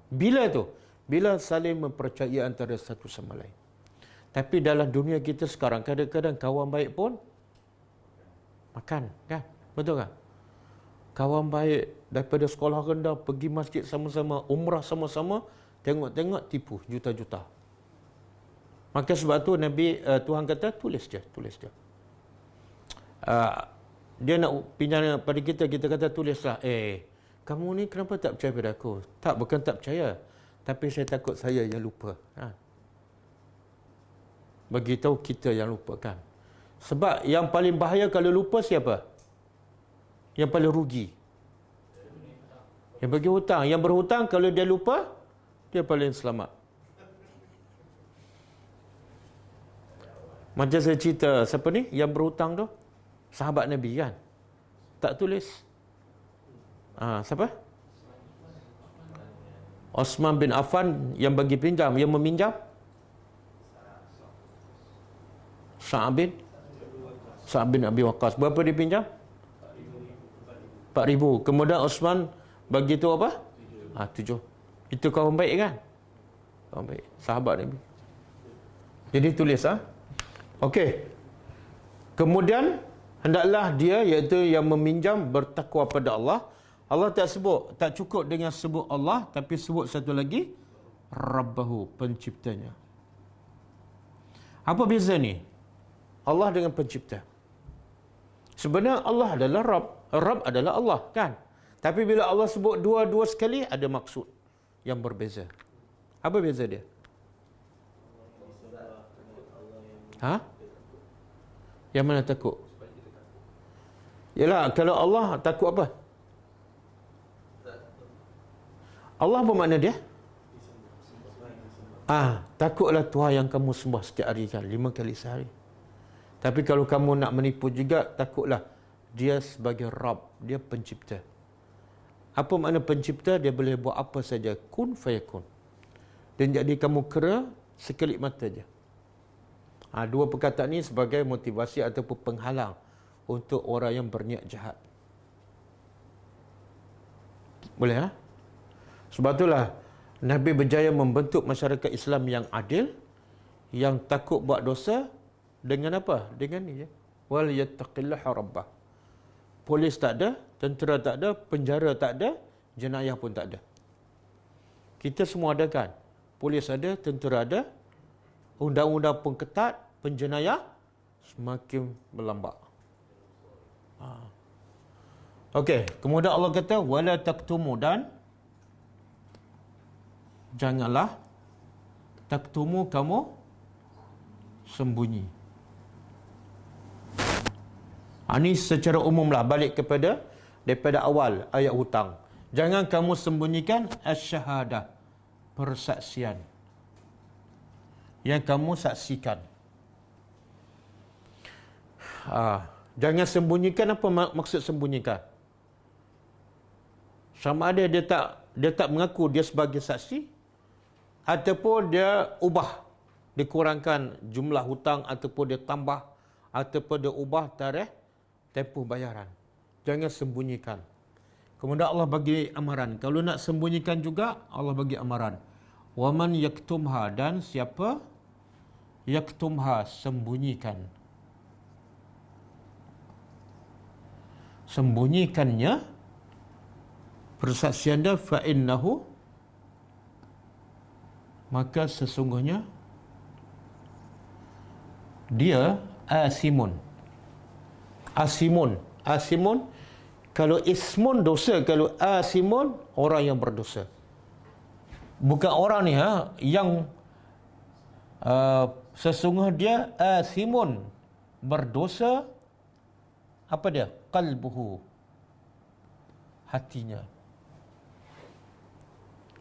Bila tu? Bila saling mempercayai antara satu sama lain. Tapi dalam dunia kita sekarang, kadang-kadang kawan baik pun makan, kan? Betul kan? Kawan baik daripada sekolah rendah pergi masjid sama-sama, umrah sama-sama, tengok-tengok tipu juta-juta. Maka sebab tu Tuhan kata tulis je. Dia nak pinjam pada kita kata tulislah. Kamu ni kenapa tak percaya pada aku? Tak, bukan tak percaya. Tapi saya takut saya yang lupa. Bagi tahu kita yang lupa, kan? Sebab yang paling bahaya kalau lupa siapa? Yang paling rugi. Yang bagi hutang. Yang berhutang kalau dia lupa, dia paling selamat. Macam saya cerita, siapa ni yang berhutang tu? Sahabat Nabi, kan? Tak tulis. Siapa? Osman bin Affan yang bagi pinjam, yang meminjam. Sa'ad bin Abi Waqqas. Berapa dia pinjam? 4,000. Kemudian Osman bagi tu apa? 7. Itu kawan baik, kan? Kawan baik. Sahabat Nabi. Jadi tulis, Okey. Kemudian hendaklah dia, iaitu yang meminjam, bertakwa pada Allah. Allah tak sebut, tak cukup dengan sebut Allah, tapi sebut satu lagi, Rabbahu, penciptanya. Apa beza ni? Allah dengan pencipta. Sebenarnya Allah adalah Rabb. Rabb adalah Allah, kan? Tapi bila Allah sebut dua-dua sekali, ada maksud yang berbeza. Apa beza dia? Yang mana takut? Yalah, kalau Allah takut apa? Allah bermakna dia? Takutlah Tuhan yang kamu sembah setiap hari, kan? 5 kali sehari. Tapi kalau kamu nak menipu juga, takutlah dia sebagai Rabb, dia pencipta. Apa makna pencipta? Dia boleh buat apa saja, kun fayakun. Dan jadi kamu kera sekelip mata je. Dua perkataan ini sebagai motivasi ataupun penghalang untuk orang yang berniat jahat. Boleh, Sebab itulah Nabi berjaya membentuk masyarakat Islam yang adil, yang takut buat dosa. Dengan apa? Dengan ni je. Wal yattaqillaha rabbah. Polis tak ada, tentera tak ada, penjara tak ada, jenayah pun tak ada. Kita semua ada, kan? Polis ada, tentera ada, undang-undang pun ketat, penjenayah semakin melambat. Okey, kemudian Allah kata wala taktumu, dan janganlah taktumu, kamu sembunyi. Ini secara umumlah, balik daripada awal ayat hutang. Jangan kamu sembunyikan asy-syahadah, persaksian yang kamu saksikan. Jangan sembunyikan. Apa maksud sembunyikan? Sama ada dia tak mengaku dia sebagai saksi, ataupun dia ubah, dikurangkan jumlah hutang, ataupun dia tambah, ataupun dia ubah tarikh tempoh bayaran. Jangan sembunyikan. Kemudian Allah bagi amaran. Kalau nak sembunyikan juga, Allah bagi amaran. Waman yaktumha, dan siapa yaktumha, sembunyikan. Sembunyikannya persaksian dia, fa innahu, maka sesungguhnya dia asimun. Asimun kalau ismun dosa, kalau asimun orang yang berdosa. Bukan orang ni yang sesungguhnya dia asimun, berdosa. Apa dia? Qalbuhu, hatinya.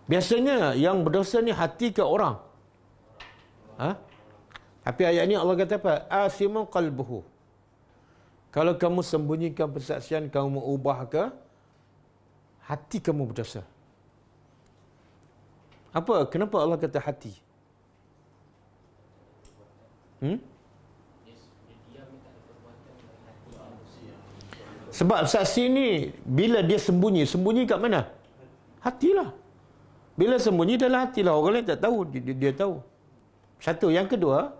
Biasanya yang berdosa ni hati ke orang? Tapi ayat ni Allah kata apa? Asimun qalbuhu. Kalau kamu sembunyikan persaksian, kamu ubah ke, hati kamu berdosa. Apa? Kenapa Allah kata hati? Sebab saksi ni bila dia sembunyi kat mana? Hatilah. Bila sembunyi dalam hatilah, orang lain tak tahu, dia tahu. Satu. Yang kedua,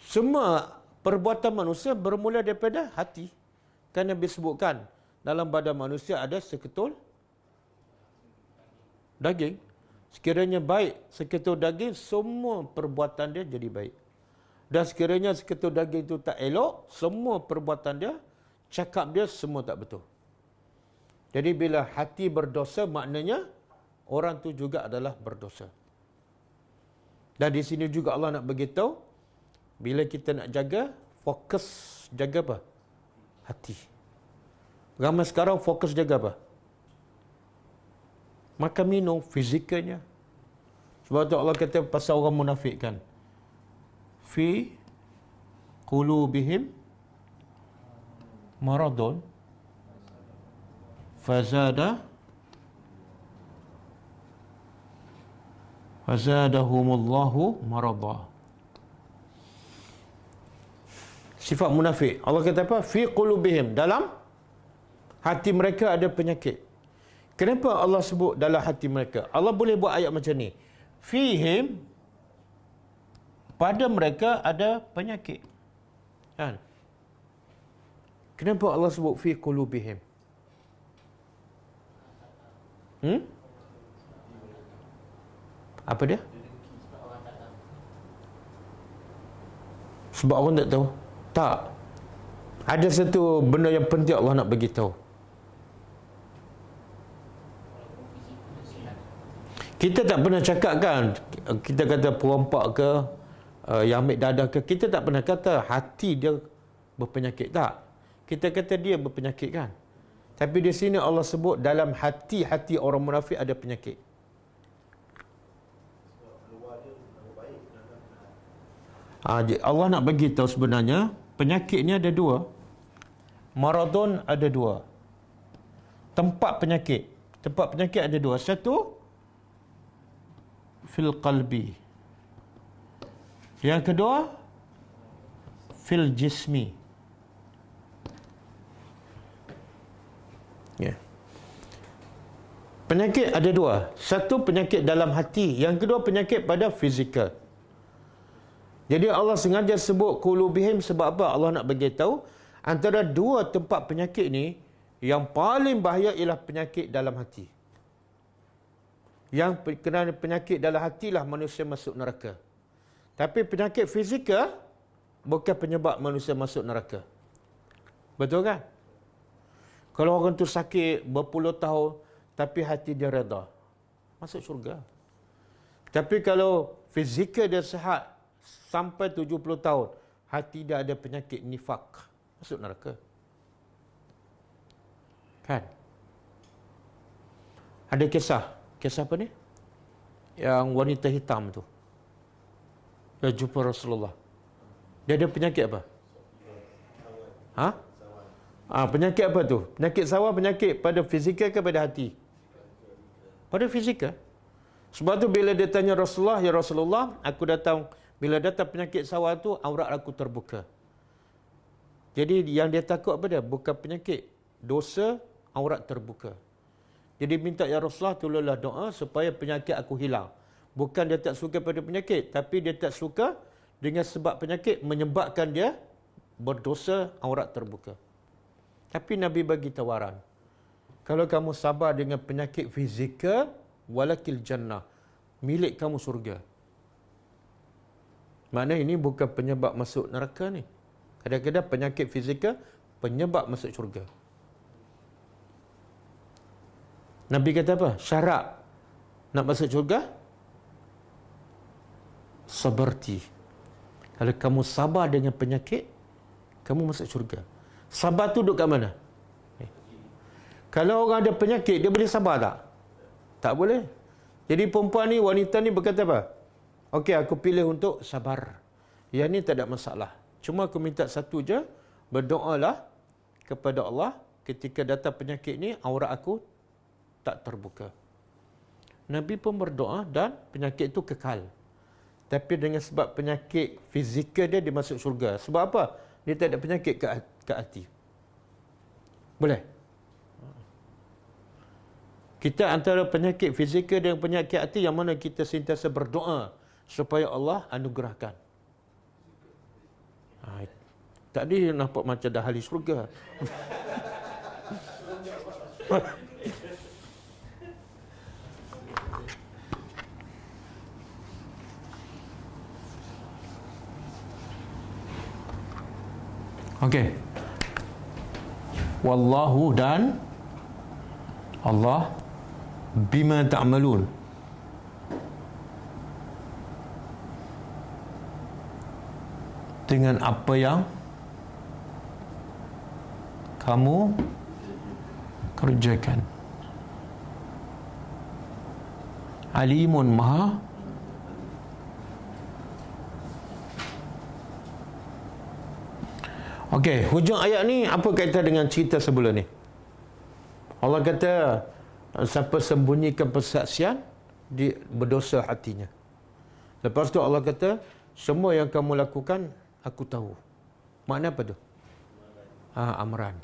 semua perbuatan manusia bermula daripada hati. Kan Nabi sebutkan, dalam badan manusia ada seketul daging. Sekiranya baik seketul daging, semua perbuatan dia jadi baik. Dan sekiranya seketul daging itu tak elok, semua perbuatan dia, cakap dia semua tak betul. Jadi bila hati berdosa, maknanya orang tu juga adalah berdosa. Dan di sini juga Allah nak beritahu, bila kita nak jaga, fokus jaga apa? Hati. Ramai sekarang fokus jaga apa? Makan minum, fizikalnya. Sebab tu Allah kata pasal orang munafik kan. Fi qulubihim maradun fazadahumullahu marada. Sifat munafik. Allah kata apa? Fi qulubihim, dalam hati mereka ada penyakit. Kenapa Allah sebut dalam hati mereka? Allah boleh buat ayat macam ni. Fihim, pada mereka ada penyakit. Kan? Kenapa Allah sebut fi qulubihim? Apa dia? Sebab orang tak tahu. Tak. Ada satu benda yang penting Allah nak bagi tahu. Kita tak pernah cakap kan, kita kata perompak ke, yang ambil dadah ke, kita tak pernah kata hati dia berpenyakit. Tak. Kita kata dia berpenyakit kan. Tapi di sini Allah sebut dalam hati-hati orang munafik ada penyakit. Allah nak bagi tahu sebenarnya penyakit ni ada dua. Maradun ada dua. Tempat penyakit ada dua. Satu fil qalbi. Yang kedua fil jismi. Penyakit ada dua. Satu penyakit dalam hati, yang kedua penyakit pada fizikal. Jadi Allah sengaja sebut qulubihim sebab apa? Allah nak bagi tahu antara dua tempat penyakit ni yang paling bahaya ialah penyakit dalam hati. Yang kerana penyakit dalam hatilah manusia masuk neraka. Tapi penyakit fizikal bukan penyebab manusia masuk neraka. Betul kan? Kalau orang tu sakit berpuluh tahun tapi hati dia reda, masuk syurga. Tapi kalau fizikal dia sihat sampai 70 tahun, hati dia ada penyakit nifak, masuk neraka. Kan? Ada kisah apa ni? Yang wanita hitam tu, dia jumpa Rasulullah. Dia ada penyakit apa? Penyakit apa tu? Penyakit sawar, penyakit pada fizikal ke pada hati? Pada fizikal. Sebab tu bila dia tanya Rasulullah, ya Rasulullah, aku datang, bila datang penyakit sawar tu, aurat aku terbuka. Jadi yang dia takut apa dia? Bukan penyakit, dosa aurat terbuka. Jadi minta, ya Rasulullah, tolonglah doa supaya penyakit aku hilang. Bukan dia tak suka pada penyakit, tapi dia tak suka dengan sebab penyakit menyebabkan dia berdosa aurat terbuka. Tapi Nabi bagi tawaran, kalau kamu sabar dengan penyakit fizikal, walakil jannah, milik kamu surga. Maknanya ini bukan penyebab masuk neraka ni. Kadang-kadang penyakit fizikal penyebab masuk syurga. Nabi kata apa? Syarat nak masuk syurga? Sabarti. Kalau kamu sabar dengan penyakit, kamu masuk syurga. Sabar tu duduk kat mana? Kalau orang ada penyakit, dia boleh sabar tak? Tak boleh. Jadi perempuan ni, wanita ni berkata apa? Okey, aku pilih untuk sabar. Yang ni tak ada masalah. Cuma aku minta satu je, berdoalah kepada Allah ketika datang penyakit ni, aurat aku tak terbuka. Nabi pun berdoa dan penyakit itu kekal. Tapi dengan sebab penyakit fizikal dia masuk syurga. Sebab apa? Dia tak ada penyakit ke hati. Boleh? Kita antara penyakit fizikal dan penyakit hati, yang mana kita sentiasa berdoa supaya Allah anugerahkan. Tadi nampak macam dah ahli syurga. Okey. Wallahu dan Allah bima ta'malun. Dengan apa yang kamu kerjakan. Alimun, maha Okey, hujung ayat ni apa kaitan dengan cerita sebelum ni? Allah kata, siapa sembunyikan persaksian, dia berdosa hatinya. Lepas tu Allah kata, semua yang kamu lakukan, aku tahu. Makna apa tu? Amran.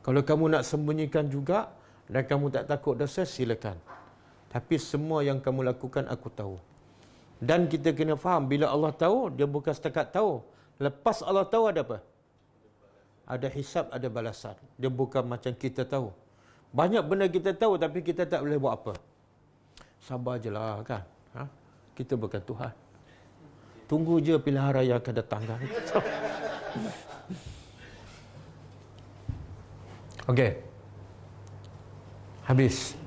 Kalau kamu nak sembunyikan juga, dan kamu tak takut dosa, silakan. Tapi semua yang kamu lakukan, aku tahu. Dan kita kena faham, bila Allah tahu, dia bukan setakat tahu. Lepas Allah tahu ada apa? Ada hisab, ada balasan. Dia bukan macam kita tahu. Banyak benda kita tahu, tapi kita tak boleh buat apa. Sabar je lah kan. Kita bukan Tuhan. Tunggu je pilihan raya akan datang kan. Okey. Habis.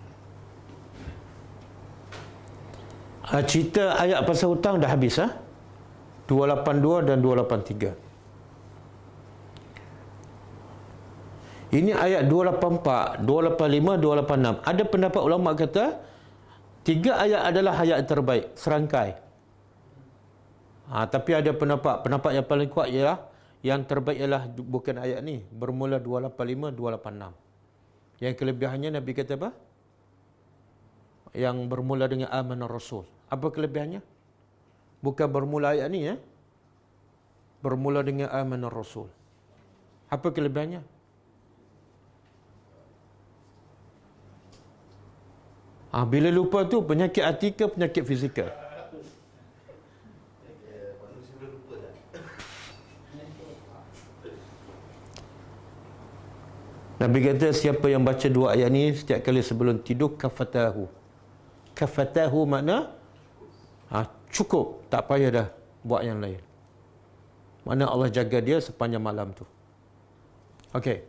Cerita ayat pasal hutang dah habis. 282 dan 283. Ini ayat 284, 285, 286. Ada pendapat ulama kata 3 ayat adalah ayat terbaik, serangkai. Tapi ada pendapat yang paling kuat ialah yang terbaik ialah bukan ayat ni, bermula 285, 286. Yang kelebihannya Nabi kata apa? Yang bermula dengan amanar Rasul. Apa kelebihannya? Bukan bermula ayat ni bermula dengan amanar Rasul. Apa kelebihannya? Bila lupa tu penyakit hati ke penyakit fizikal? Nabi kata siapa yang baca 2 ayat ni setiap kali sebelum tidur, kafatahu. Kafatahu makna cukup, tak payah dah buat yang lain. Makna Allah jaga dia sepanjang malam tu. Okey.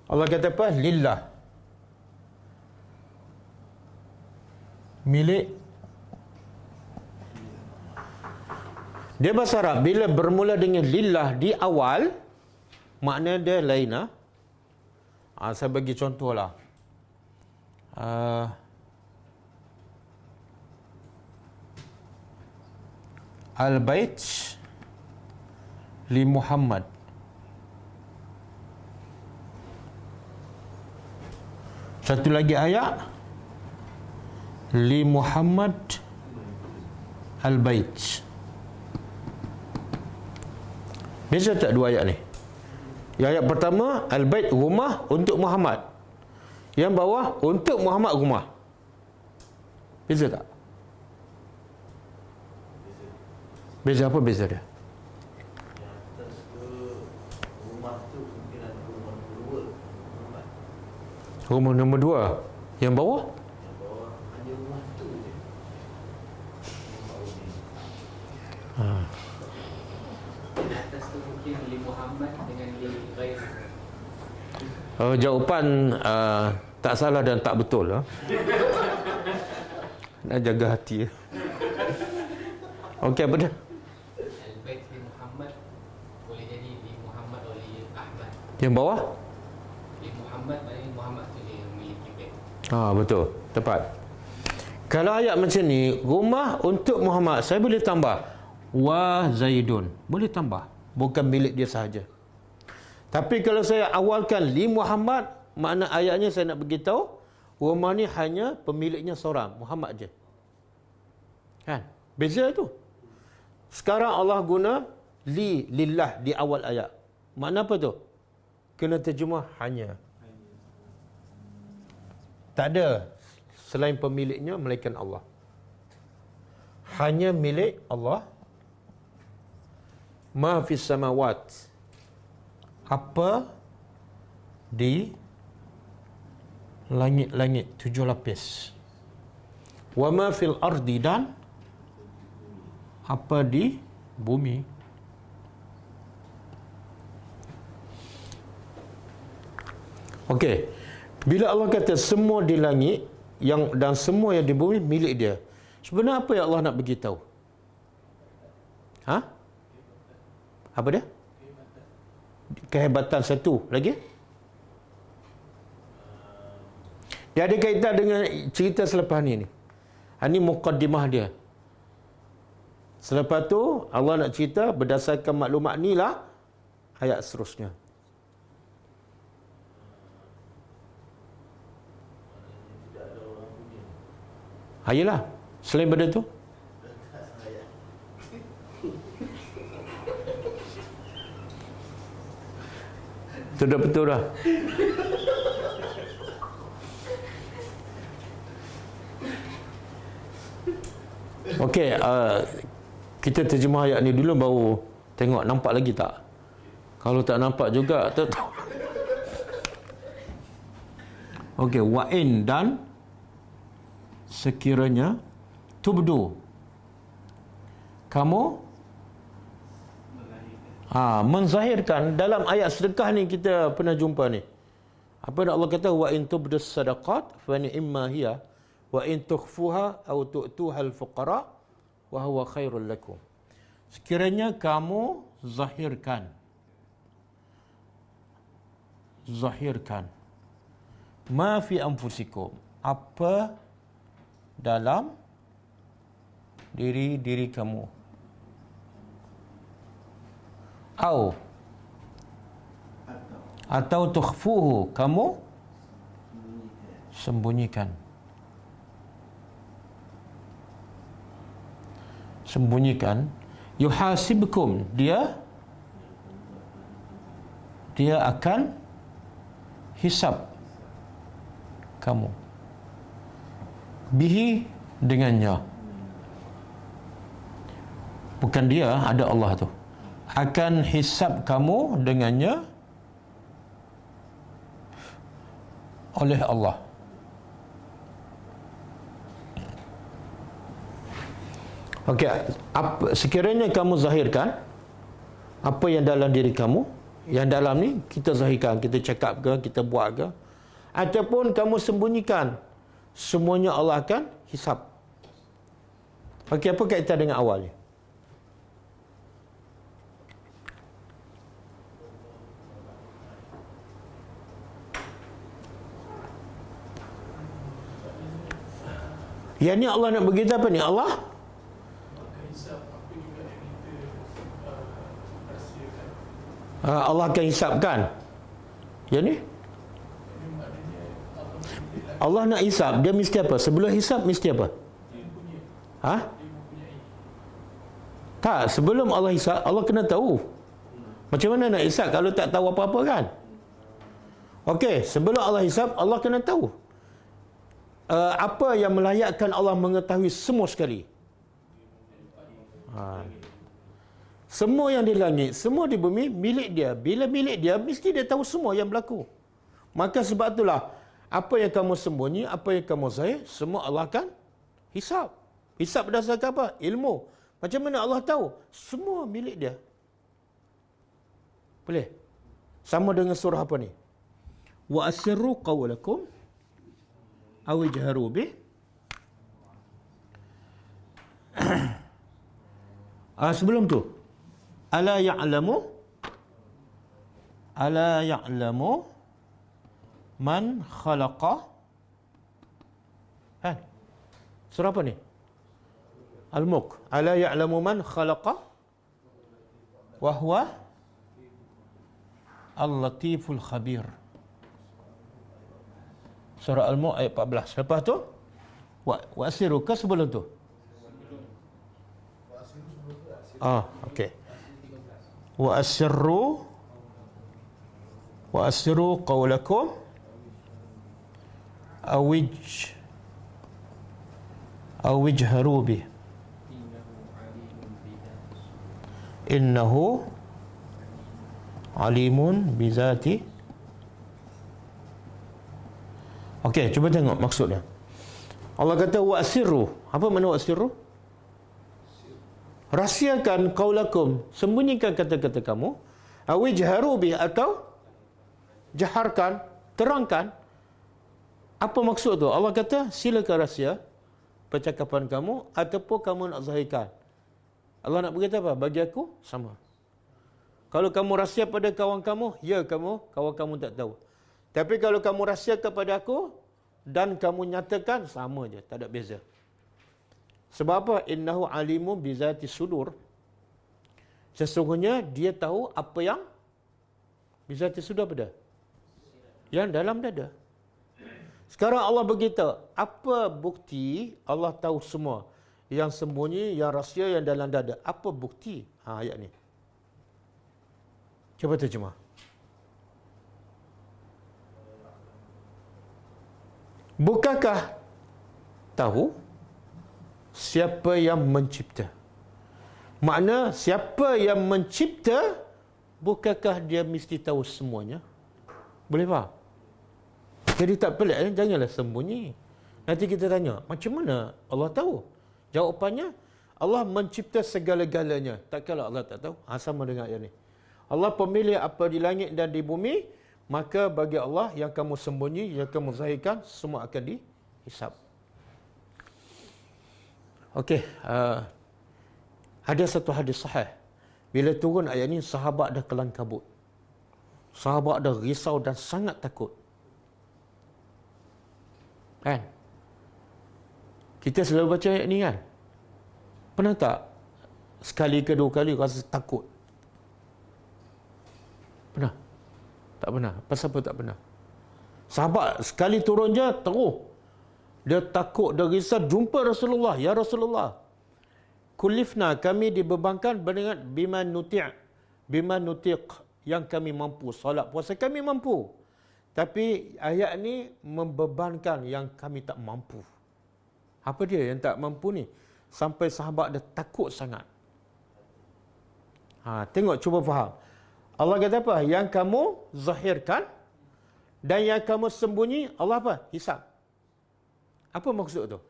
Allah kata apa? Lillah. Milik. Dia bahasa Arab bila bermula dengan lillah di awal, makna dia lain. Saya bagi contohlah. Al-Bait li Muhammad. Satu lagi ayat li Muhammad Al-Bait. Beza tak 2 ayat ni? Yang ayat pertama, al-bait rumah untuk Muhammad. Yang bawah untuk Muhammad rumah. Beza tak? Beza apa beza dia? Yang atas tu rumah tu mungkin ada rumah kedua Muhammad. Rumah nombor 2. Yang bawah? Yang bawah hanya rumah tu je. Rumah Udi. Di atas tu mungkin li Muhammad dengan li ghair. Jawapan tak salah dan tak betul. Nak jaga hati. Okey, apa dia? Al-Bait li Muhammad boleh jadi li Muhammad atau li Ahmad. Yang bawah? Li Muhammad maknanya Muhammad tu dia yang memiliki bait. Betul, tepat. Kalau ayat macam ni, rumah untuk Muhammad, saya boleh tambah wa Zaidun. Boleh tambah, bukan milik dia sahaja. Tapi kalau saya awalkan li Muhammad, makna ayatnya saya nak beritahu rumah ni hanya pemiliknya seorang, Muhammad je. Kan? Beza tu. Sekarang Allah guna lillah di awal ayat. Makna apa tu? Kena terjemah hanya. Tak ada selain pemiliknya melainkan Allah. Hanya milik Allah. Ma fis samawat. Apa di langit-langit 7 lapis. Wa ma fil ardi, dan apa di bumi. Okey. Bila Allah kata semua di langit dan semua yang di bumi milik dia, sebenarnya apa yang Allah nak beritahu? Apa dia? Kehebatan satu. Lagi? Dia ada kaitan dengan cerita selepas ni. Ini muqaddimah dia. Selepas tu Allah nak cerita berdasarkan maklumat ni lah ayat seterusnya. Tidak ada orang punya. Yelah, selain daripada tu itu dah betul dah. Okey, kita terjemah ayat ni dulu baru tengok nampak lagi tak. Kalau tak nampak juga tak tahu. Okey, wa'in, dan sekiranya tubdu kamu menzahirkan. Dalam ayat sedekah ni kita pernah jumpa ni. Apa yang Allah kata? Wa in tubdus sadaqat fa ni'ma hiya wa in tukhfuha aw tu'tuha al-fuqara wa huwa khairul lakum. Sekiranya kamu zahirkan ma fi anfusikum, apa dalam diri kamu, atau tukhfuhu, kamu sembunyikan. Yuhasibkum, dia akan hisab kamu, bihi, dengannya. Bukan dia, ada Allah tu. Akan hisab kamu dengannya oleh Allah. Okey, sekiranya kamu zahirkan apa yang dalam diri kamu, yang dalam ni kita zahirkan, kita cakap ke, kita buat ke, ataupun kamu sembunyikan, semuanya Allah akan hisab. Okey, apa kaitan dengan awal ni? Yang ni Allah nak beritahu apa ni? Allah akan hisapkan. Yang ni Allah nak hisap, dia mesti apa? Sebelum hisap mesti apa? Tak, sebelum Allah hisap, Allah kena tahu Macam mana nak hisap kalau tak tahu apa-apa kan? Okey, sebelum Allah hisap, Allah kena tahu apa yang melayakkan Allah mengetahui semua sekali. Semua yang di langit, semua di bumi milik dia. Bila milik dia, mesti dia tahu semua yang berlaku. Maka sebab itulah, apa yang kamu sembunyi, apa yang kamu zahir, semua Allah akan hisap. Hisap berdasarkan apa? Ilmu. Macam mana Allah tahu? Semua milik dia. Boleh? Sama dengan surah apa ni? Wa asirru qawlakum aw ijharu bih. Sebelum tu, ala ya'lamu man khalaqa. Surah apa ni? Al-Mulk. Ala ya'lamu man khalaqa wa huwa al-latiful khabir. Surah Al-Mulk ayat 14. Lepas tu wa asiru ke sebelum tu? Okey. Wa asirru qawlakum awij haru bih. Innahu alimun bizati. Okey, cuba tengok maksudnya. Allah kata wa asirru. Apa makna wa asirru? Rahsiakan qaulakum, sembunyikan kata-kata kamu, awij-haru bih, atau jaharkan, terangkan. Apa maksud tu? Allah kata silakan rahsia percakapan kamu ataupun kamu nak zahirkan. Allah nak berkata apa? Bagi aku sama. Kalau kamu rahsia pada kawan kamu, ya kawan kamu tak tahu. Tapi kalau kamu rahsia kepada aku dan kamu nyatakan, sama je, tak ada beza. Sebab apa? Innahu alimu bizati sudur. Sesungguhnya dia tahu apa yang bizati sudur pada yang dalam dada. Sekarang Allah berkata, apa bukti Allah tahu semua? Yang sembunyi, yang rahsia, yang dalam dada. Apa bukti? Ayat ni. Cuba terjemah. Bukankah tahu siapa yang mencipta? Makna siapa yang mencipta, bukankah dia mesti tahu semuanya? Boleh faham? Jadi tak pelik, janganlah sembunyi. Nanti kita tanya, macam mana Allah tahu? Jawapannya, Allah mencipta segala-galanya. Takkanlah Allah tak tahu? Sama dengan ayat ni. Allah pemilik apa di langit dan di bumi, maka bagi Allah yang kamu sembunyi, yang kamu zahirkan, semua akan dihisap. Okey, ada satu hadis sahih. Bila turun ayat ni, sahabat dah kelang kabut. Sahabat dah risau dan sangat takut. Kan? Kita selalu baca ayat ni kan? Pernah tak sekali ke dua kali rasa takut? Pernah? Tak pernah. Pasal apa tak pernah? Sahabat sekali turun je terus dia takut, dia risau jumpa Rasulullah. Ya Rasulullah, kulifna, kami dibebankan dengan bima nutiq, yang kami mampu. Solat puasa kami mampu, tapi ayat ni membebankan yang kami tak mampu. Apa dia yang tak mampu ni? Sampai sahabat dia takut sangat. Tengok, cuba faham. Allah kata apa? Yang kamu zahirkan dan yang kamu sembunyi, Allah apa? Hisab. Apa maksud tu?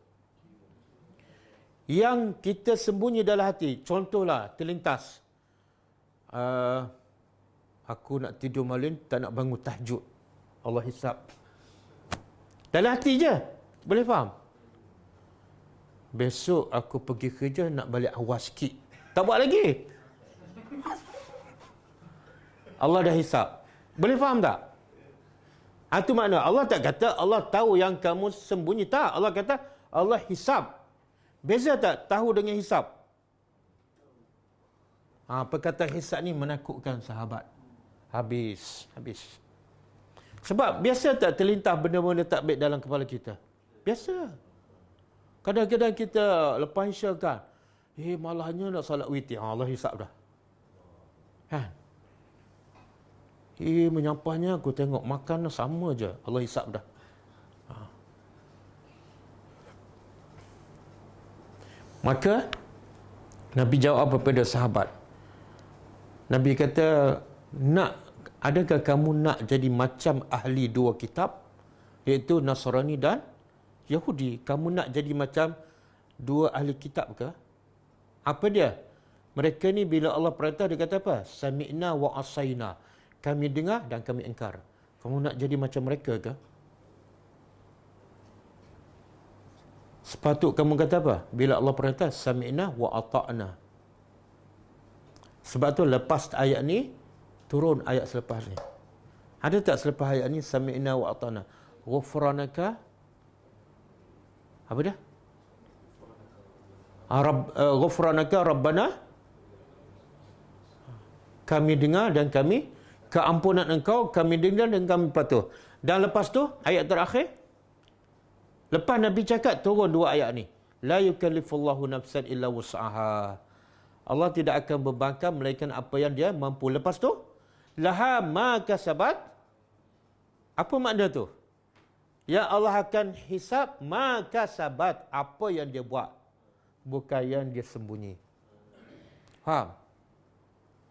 Yang kita sembunyi dalam hati, contohlah terlintas, aku nak tidur malam, tak nak bangun tahajud, Allah hisab. Dalam hati je. Boleh faham? Besok aku pergi kerja, nak balik awal sikit, tak buat lagi. Allah dah hisab. Boleh faham tak? Itu makna Allah tak kata Allah tahu yang kamu sembunyi. Tak. Allah kata Allah hisab. Beza tak tahu dengan hisab? Perkataan hisab ni menakutkan sahabat. Habis. Sebab biasa tak terlintas benda-benda tak baik dalam kepala kita? Biasa. Kadang-kadang kita lepas isya kan, malahnya nak salat witir. Allah hisab dah. Kan? Menyampahnya aku tengok makan sama je. Allah hisap dah. Maka Nabi jawab kepada sahabat. Nabi kata, adakah kamu nak jadi macam ahli dua kitab, iaitu Nasrani dan Yahudi? Kamu nak jadi macam dua ahli kitab ke? Apa dia? Mereka ni bila Allah perintah dia kata apa? Sami'na wa asaina. Kami dengar dan kami engkar. Kamu nak jadi macam mereka ke? Sepatut kamu kata apa? Bila Allah perintah, sami'na wa ata'na. Sebab tu lepas ayat ni, turun ayat selepas ni. Ada tak selepas ayat ni, sami'na wa ata'na? Ghufranaka, apa dia? Ghufranaka Rabbana, kami dengar dan kami, keampunan engkau, kami dengar dan kami patuh. Dan lepas tu, ayat terakhir, lepas Nabi cakap, turun dua ayat ni. La yukallifullahu nafsan illa wus'aha. Allah tidak akan bebankan melainkan apa yang dia mampu. Lepas tu, laha ma kasabat. Apa makna tu? Ya Allah akan hisab ma kasabat, apa yang dia buat, bukan yang dia sembunyi. Faham?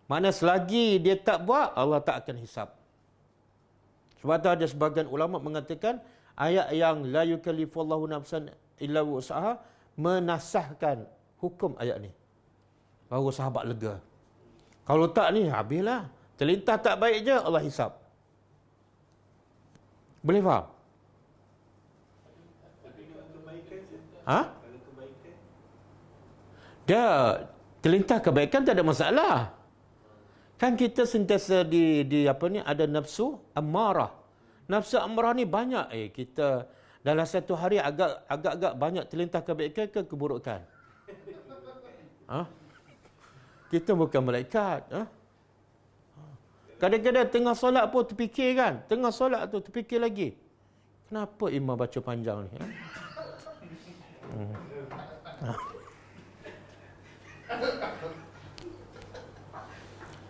Makna selagi dia tak buat, Allah tak akan hisab. Sebab tu ada sebagian ulama mengatakan ayat yang la yukallifullahu nafsan illa wus'aha menasahkan hukum ayat ni. Baru sahabat lega. Kalau tak ni, habislah. Terlintas tak baik je, Allah hisab. Boleh faham? Ha? Dia terlintas kebaikan tak ada masalah. Kan kita sentiasa di apa ni, ada nafsu ammarah. Nafsu ammarah ni banyak. Kita dalam satu hari agak-agak banyak terlintas kebaikan ke keburukan. Ha? Kita bukan malaikat. Ha? Kadang-kadang tengah solat pun terfikir kan. Tengah solat tu terfikir lagi. Kenapa imam baca panjang ni? Ha? Ha.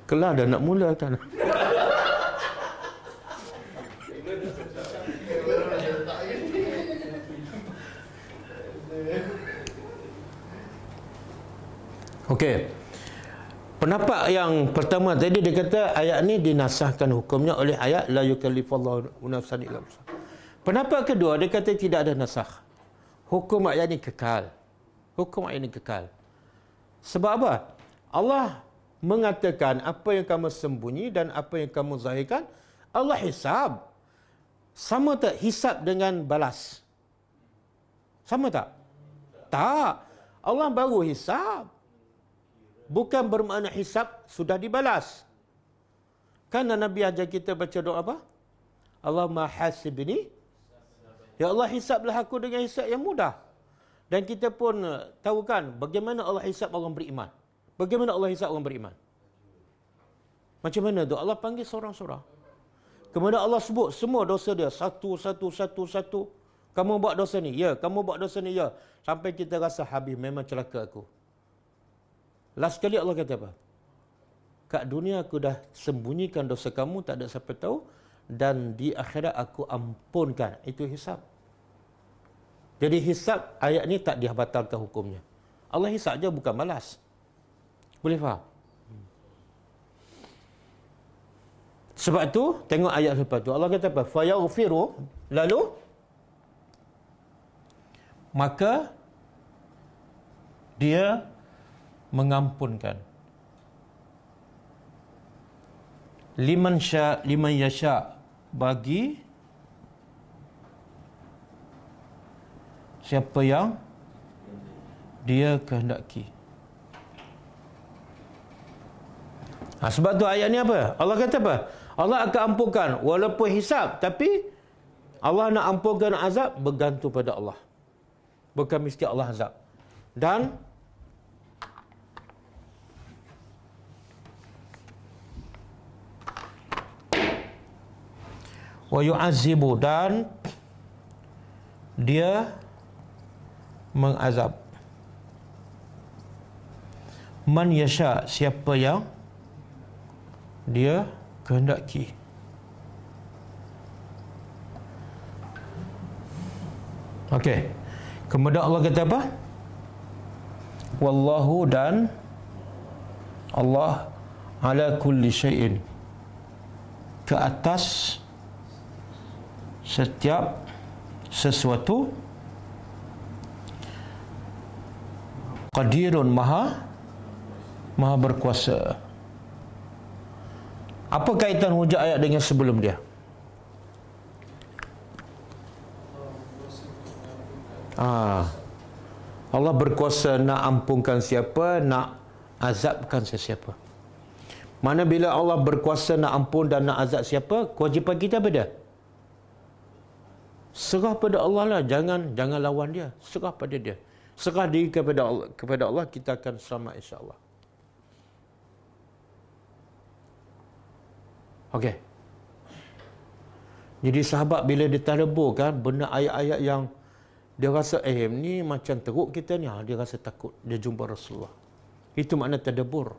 Kelar dah nak mula kan. Okey. Pendapat yang pertama tadi dia kata ayat ni dinasahkan hukumnya oleh ayat la yukallifullahu nafsan illa wus'aha. Pendapat kedua dia kata tidak ada nasakh. Hukum ayat ni kekal. Hukum ayat ni kekal. Sebab apa? Allah mengatakan apa yang kamu sembunyi dan apa yang kamu zahirkan, Allah hisab. Sama tak hisab dengan balas? Sama tak? Tak. Allah baru hisab. Bukan bermakna hisab sudah dibalas. Kan Nabi ajar kita baca doa apa? Allahumma hasibni. Ya Allah, hisablah aku dengan hisab yang mudah. Dan kita pun tahu kan bagaimana Allah hisab orang beriman. Bagaimana Allah hisab orang beriman? Macam mana tu? Allah panggil seorang-seorang. Kemudian Allah sebut semua dosa dia. Satu. Kamu buat dosa ni. Ya. Kamu buat dosa ni. Ya. Sampai kita rasa habis. Memang celaka aku. Last sekali Allah kata apa? Kat dunia aku dah sembunyikan dosa kamu. Tak ada siapa tahu. Dan di akhirat aku ampunkan. Itu hisab. Jadi hisab ayat ni tak dibatalkan hukumnya. Allah hisab je, bukan balas. Boleh faham? Sebab tu tengok ayat lepas tu Allah kata apa? Fayaghfiru, lalu maka dia mengampunkan liman yasha, bagi siapa yang dia kehendaki. Sebab tu ayat ni apa? Allah kata apa? Allah akan ampunkan walaupun hisab, tapi Allah nak ampunkan azab bergantung pada Allah. Bukan mesti Allah azab. Dan wa yu'azibu, dan dia mengazab man yasha, siapa yang dia kehendaki. Okey. Kemudian Allah kata apa? Wallahu, dan Allah ala kulli syai'in, ke atas setiap sesuatu, qadirun, maha berkuasa. Apa kaitan hujah ayat dengan sebelum dia? Allah berkuasa nak ampunkan siapa, nak azabkan sesiapa. Mana bila Allah berkuasa nak ampun dan nak azab siapa, kewajipan kita apa dia? Serah pada Allah lah, jangan lawan dia, serah pada dia. Serah diri kepada Allah, kita akan selamat insya-Allah. Okey. Jadi sahabat bila dia tadabbur kan, benar ayat-ayat yang dia rasa ni macam teruk kita ni, dia rasa takut dia jumpa Rasulullah. Itu makna tadabbur.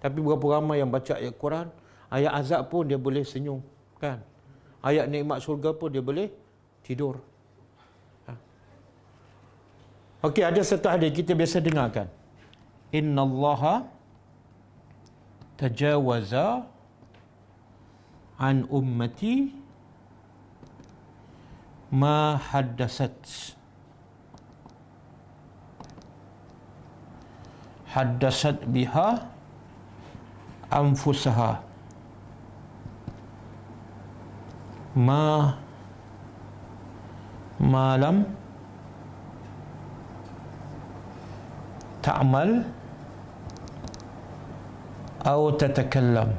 Tapi berapa ramai yang baca ayat Quran, ayat azab pun dia boleh senyum kan. Ayat nikmat syurga pun dia boleh tidur. Okey, ada satu hadis kita biasa dengarkan. Innallaha tajawaza an ummati ma haddasat biha anfusaha malam ta'mal atau tatakallam.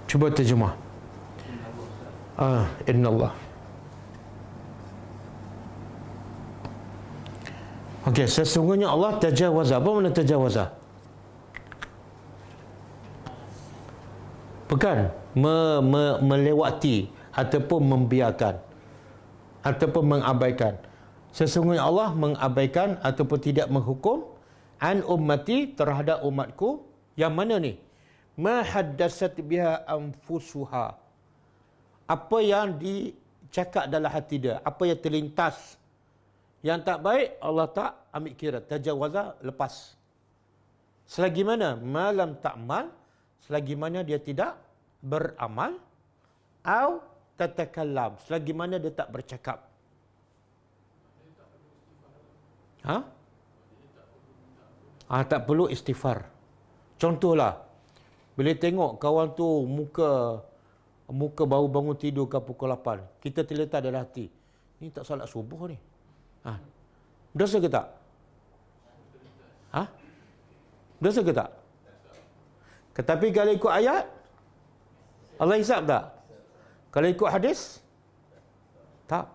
Cuba terjemah. Innallah. Okey, sesungguhnya Allah tajawaza. Apa makna tajawaza? Bukan melewati ataupun membiarkan ataupun mengabaikan. Sesungguhnya Allah mengabaikan ataupun tidak menghukum an ummati, terhadap umatku. Yang mana ni? Ma haddasat biha anfusuha. Apa yang dicakap dalam hati dia, apa yang terlintas. Yang tak baik Allah tak ambil kira, tajawaza, lepas. Selagi mana malam ta'mal, selagi mana dia tidak beramal, au tatakallam, selagi mana dia tak bercakap. Tak perlu istighfar. Contohlah, bila tengok kawan tu muka baru bangun tidur ke pukul 8, kita terletak dalam hati, ni tak solat subuh ni. Dosa ke tak? Dosa ke tak? Tetapi kalau ikut ayat, Allah hisap tak? Kalau ikut hadis, tak.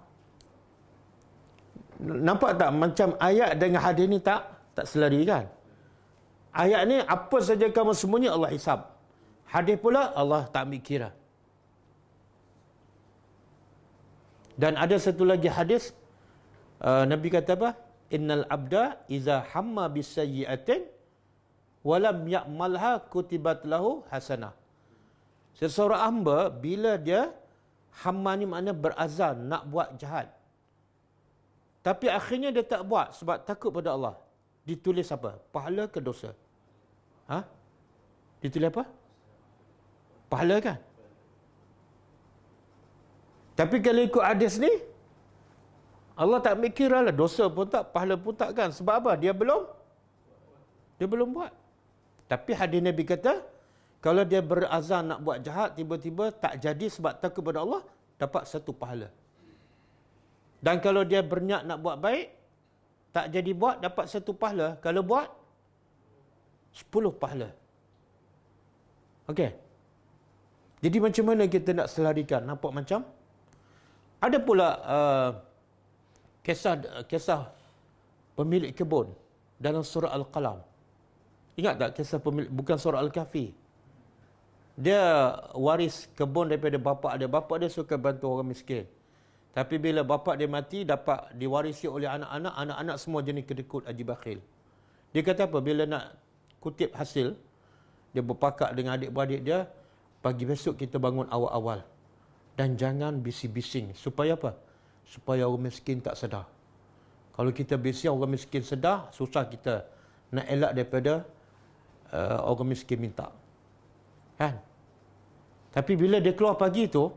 Nampak tak macam ayat dengan hadis ni tak selari kan? Ayat ni apa saja kamu sembunyi Allah hisap. Hadis pula Allah tak ambil kira. Dan ada satu lagi hadis, Nabi kata apa? Innal abda iza hamma bisayyi'atin walam ya'malha kutibat lahu hasanah. Seseorang hamba bila dia hamma ni makna berazam nak buat jahat, tapi akhirnya dia tak buat sebab takut pada Allah, ditulis apa? Pahala ke dosa? Ditulis apa? Pahala kan? Tapi kalau ikut hadis ni, Allah tak mikir lah, dosa pun tak, pahala pun tak kan? Sebab apa? Dia belum buat. Tapi hadis Nabi kata, kalau dia berazam nak buat jahat, tiba-tiba tak jadi sebab takut pada Allah, dapat satu pahala. Dan kalau dia berniat nak buat baik, tak jadi buat, dapat satu pahala. Kalau buat, 10 pahala. Okey. Jadi macam mana kita nak selarikan? Nampak macam? Ada pula kisah pemilik kebun dalam surah Al-Qalam. Ingat tak kisah pemilik, bukan surah Al-Kahfi. Dia waris kebun daripada bapa dia. Bapa dia suka bantu orang miskin. Tapi bila bapa dia mati, dapat diwarisi oleh anak-anak. Anak-anak semua jenis kedekut, haji bakhil. Dia kata apa? Bila nak kutip hasil, dia berpakat dengan adik-beradik dia, pagi besok kita bangun awal-awal. Dan jangan bising-bising. Supaya apa? Supaya orang miskin tak sedar. Kalau kita bising, orang miskin sedar, susah kita nak elak daripada orang miskin minta. Kan? Tapi bila dia keluar pagi tu,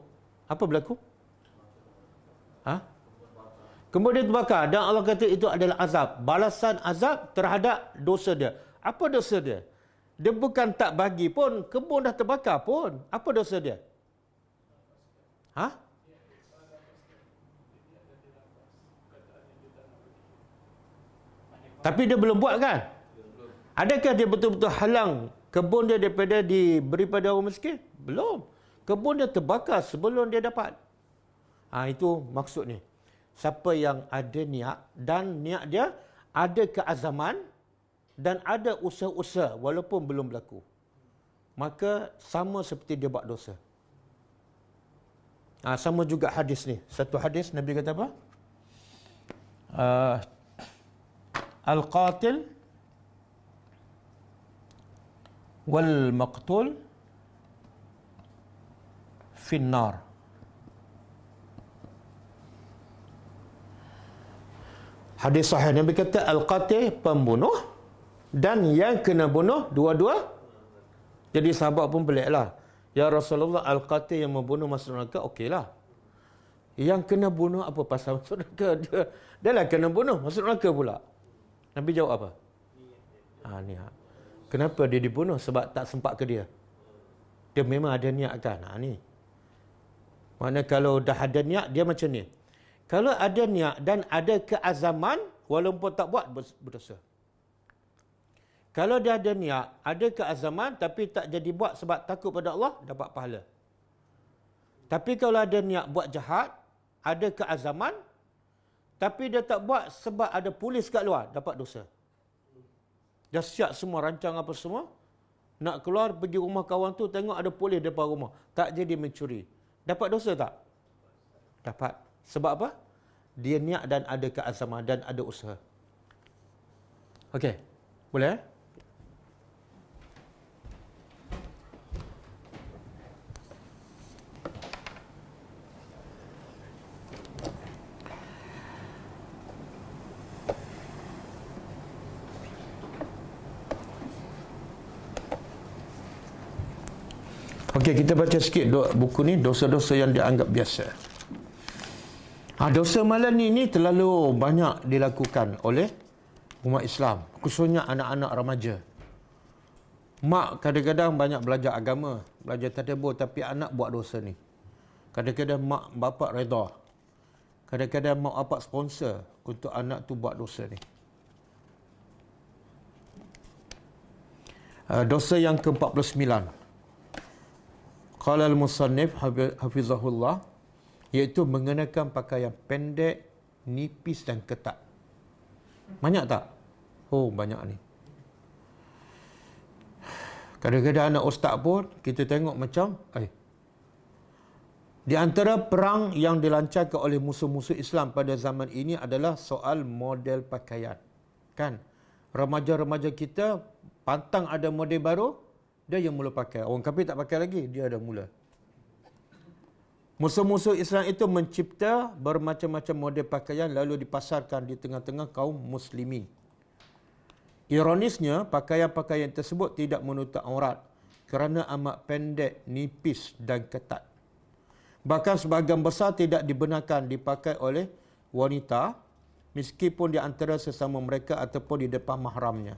apa berlaku? Kemudian terbakar. Dan Allah kata itu adalah azab. Balasan azab terhadap dosa dia. Apa dosa dia? Dia bukan tak bagi pun, kebun dah terbakar pun. Apa dosa dia? Tapi dia belum buat kan? Adakah dia betul-betul halang kebun dia daripada diberi pada orang miskin? Belum. Kebun dia terbakar sebelum dia dapat. Itu maksud ni. Siapa yang ada niat dan niat dia ada keazaman dan ada usaha-usaha walaupun belum berlaku, maka sama seperti dia buat dosa. Sama juga hadis ni. Satu hadis Nabi kata apa? Al-qatil wal maqtul finnar. Hadis sahih Nabi kata al-qatil pembunuh dan yang kena bunuh dua-dua. Jadi sahabat pun peliklah. Ya Rasulullah, al-qatil yang membunuh masuk neraka, okeylah. Yang kena bunuh apa pasal masuk neraka? Dia lah kena bunuh, masuk neraka pula. Nabi jawab apa? Niat. Kenapa dia dibunuh? Sebab tak sempat ke dia. Dia memang ada niat kan? Ni. Maknanya kalau dah ada niat, dia macam ni. Kalau ada niat dan ada keazaman, walaupun tak buat, berdosa. Kalau dia ada niat, ada keazaman, tapi tak jadi buat sebab takut pada Allah, dapat pahala. Tapi kalau ada niat buat jahat, ada keazaman, tapi dia tak buat sebab ada polis kat luar, dapat dosa. Dah siap semua, rancang apa semua, nak keluar pergi rumah kawan tu, tengok ada polis depan rumah, tak jadi mencuri. Dapat dosa tak? Dapat. Sebab apa? Dia niat dan ada keazaman dan ada usaha. Okey. Boleh? Okey, kita baca sikit buku ni, dosa-dosa yang dianggap biasa. Dosa malam ni terlalu banyak dilakukan oleh umat Islam, khususnya anak-anak remaja. Mak kadang-kadang banyak belajar agama, belajar tadabbur, tapi anak buat dosa ni. Kadang-kadang mak bapak redha. Kadang-kadang mak bapak sponsor untuk anak tu buat dosa ni. Dosa yang ke-49. Qala al-musannif hafizahullah, iaitu mengenakan pakaian pendek, nipis dan ketat. Banyak tak? Oh, banyak ni. Kadang-kadang anak ustaz pun kita tengok macam di antara perang yang dilancarkan oleh musuh-musuh Islam pada zaman ini adalah soal model pakaian. Kan? Remaja-remaja kita pantang ada model baru, dia yang mula pakai. Orang kafir tak pakai lagi, dia dah mula. Musuh-musuh Islam itu mencipta bermacam-macam model pakaian lalu dipasarkan di tengah-tengah kaum muslimin. Ironisnya, pakaian-pakaian tersebut tidak menutup aurat kerana amat pendek, nipis dan ketat. Bahkan sebahagian besar tidak dibenarkan dipakai oleh wanita meskipun di antara sesama mereka ataupun di depan mahramnya.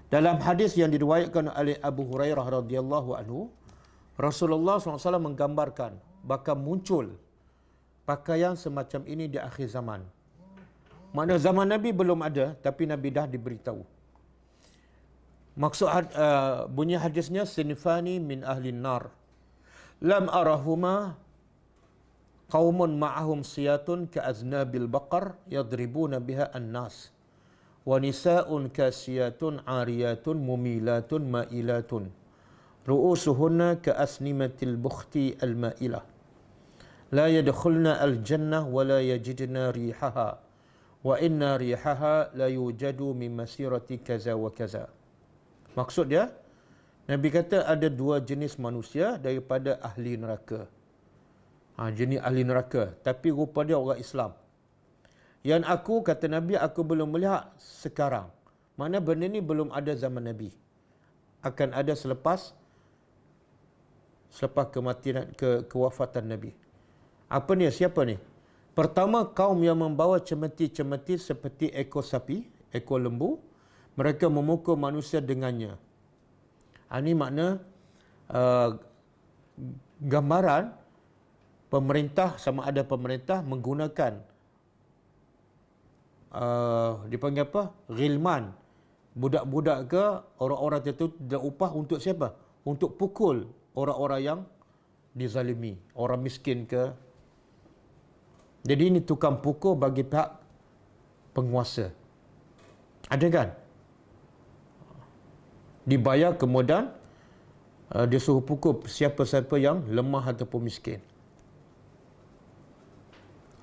Dalam hadis yang diriwayatkan oleh Abu Hurairah radhiyallahu anhu, Rasulullah SAW menggambarkan bakal muncul pakaian semacam ini di akhir zaman. Maknanya zaman Nabi belum ada, tapi Nabi dah diberitahu. Maksud bunyi hadisnya, sinfani min ahli nar lam arahuma qaumun ma'ahum siyatun ka'aznabil baqar yadribuna biha an-nas wa nisa'un kasiyatun ariyatun mumilatun ma'ilatun ru'usuhunna ka'asnimatil bukhti al-ma'ilah la yadkhulna al-jannah wa la yajidna rihaha wa inna rihaha la yujadu min masirati kaza wa kaza. Maksud dia, Nabi kata ada 2 jenis manusia daripada ahli neraka. Jenis ahli neraka. Tapi rupa dia orang Islam. Yang aku, kata Nabi, aku belum melihat sekarang. Mana benda ni belum ada zaman Nabi. Akan ada selepas kematian, kewafatan Nabi. Apa ni? Siapa ni? Pertama, kaum yang membawa cemeti-cemeti seperti ekor sapi, ekor lembu. Mereka memukul manusia dengannya. Ini makna gambaran pemerintah, sama ada pemerintah menggunakan dipanggil apa? Ghilman. Budak-budak ke orang-orang tertentu tidak upah untuk siapa? Untuk pukul orang-orang yang dizalimi, orang miskin ke. Jadi ini tukang pukul bagi pihak penguasa. Ada kan? Dibayar kemudian dia suruh pukul siapa-siapa yang lemah ataupun miskin.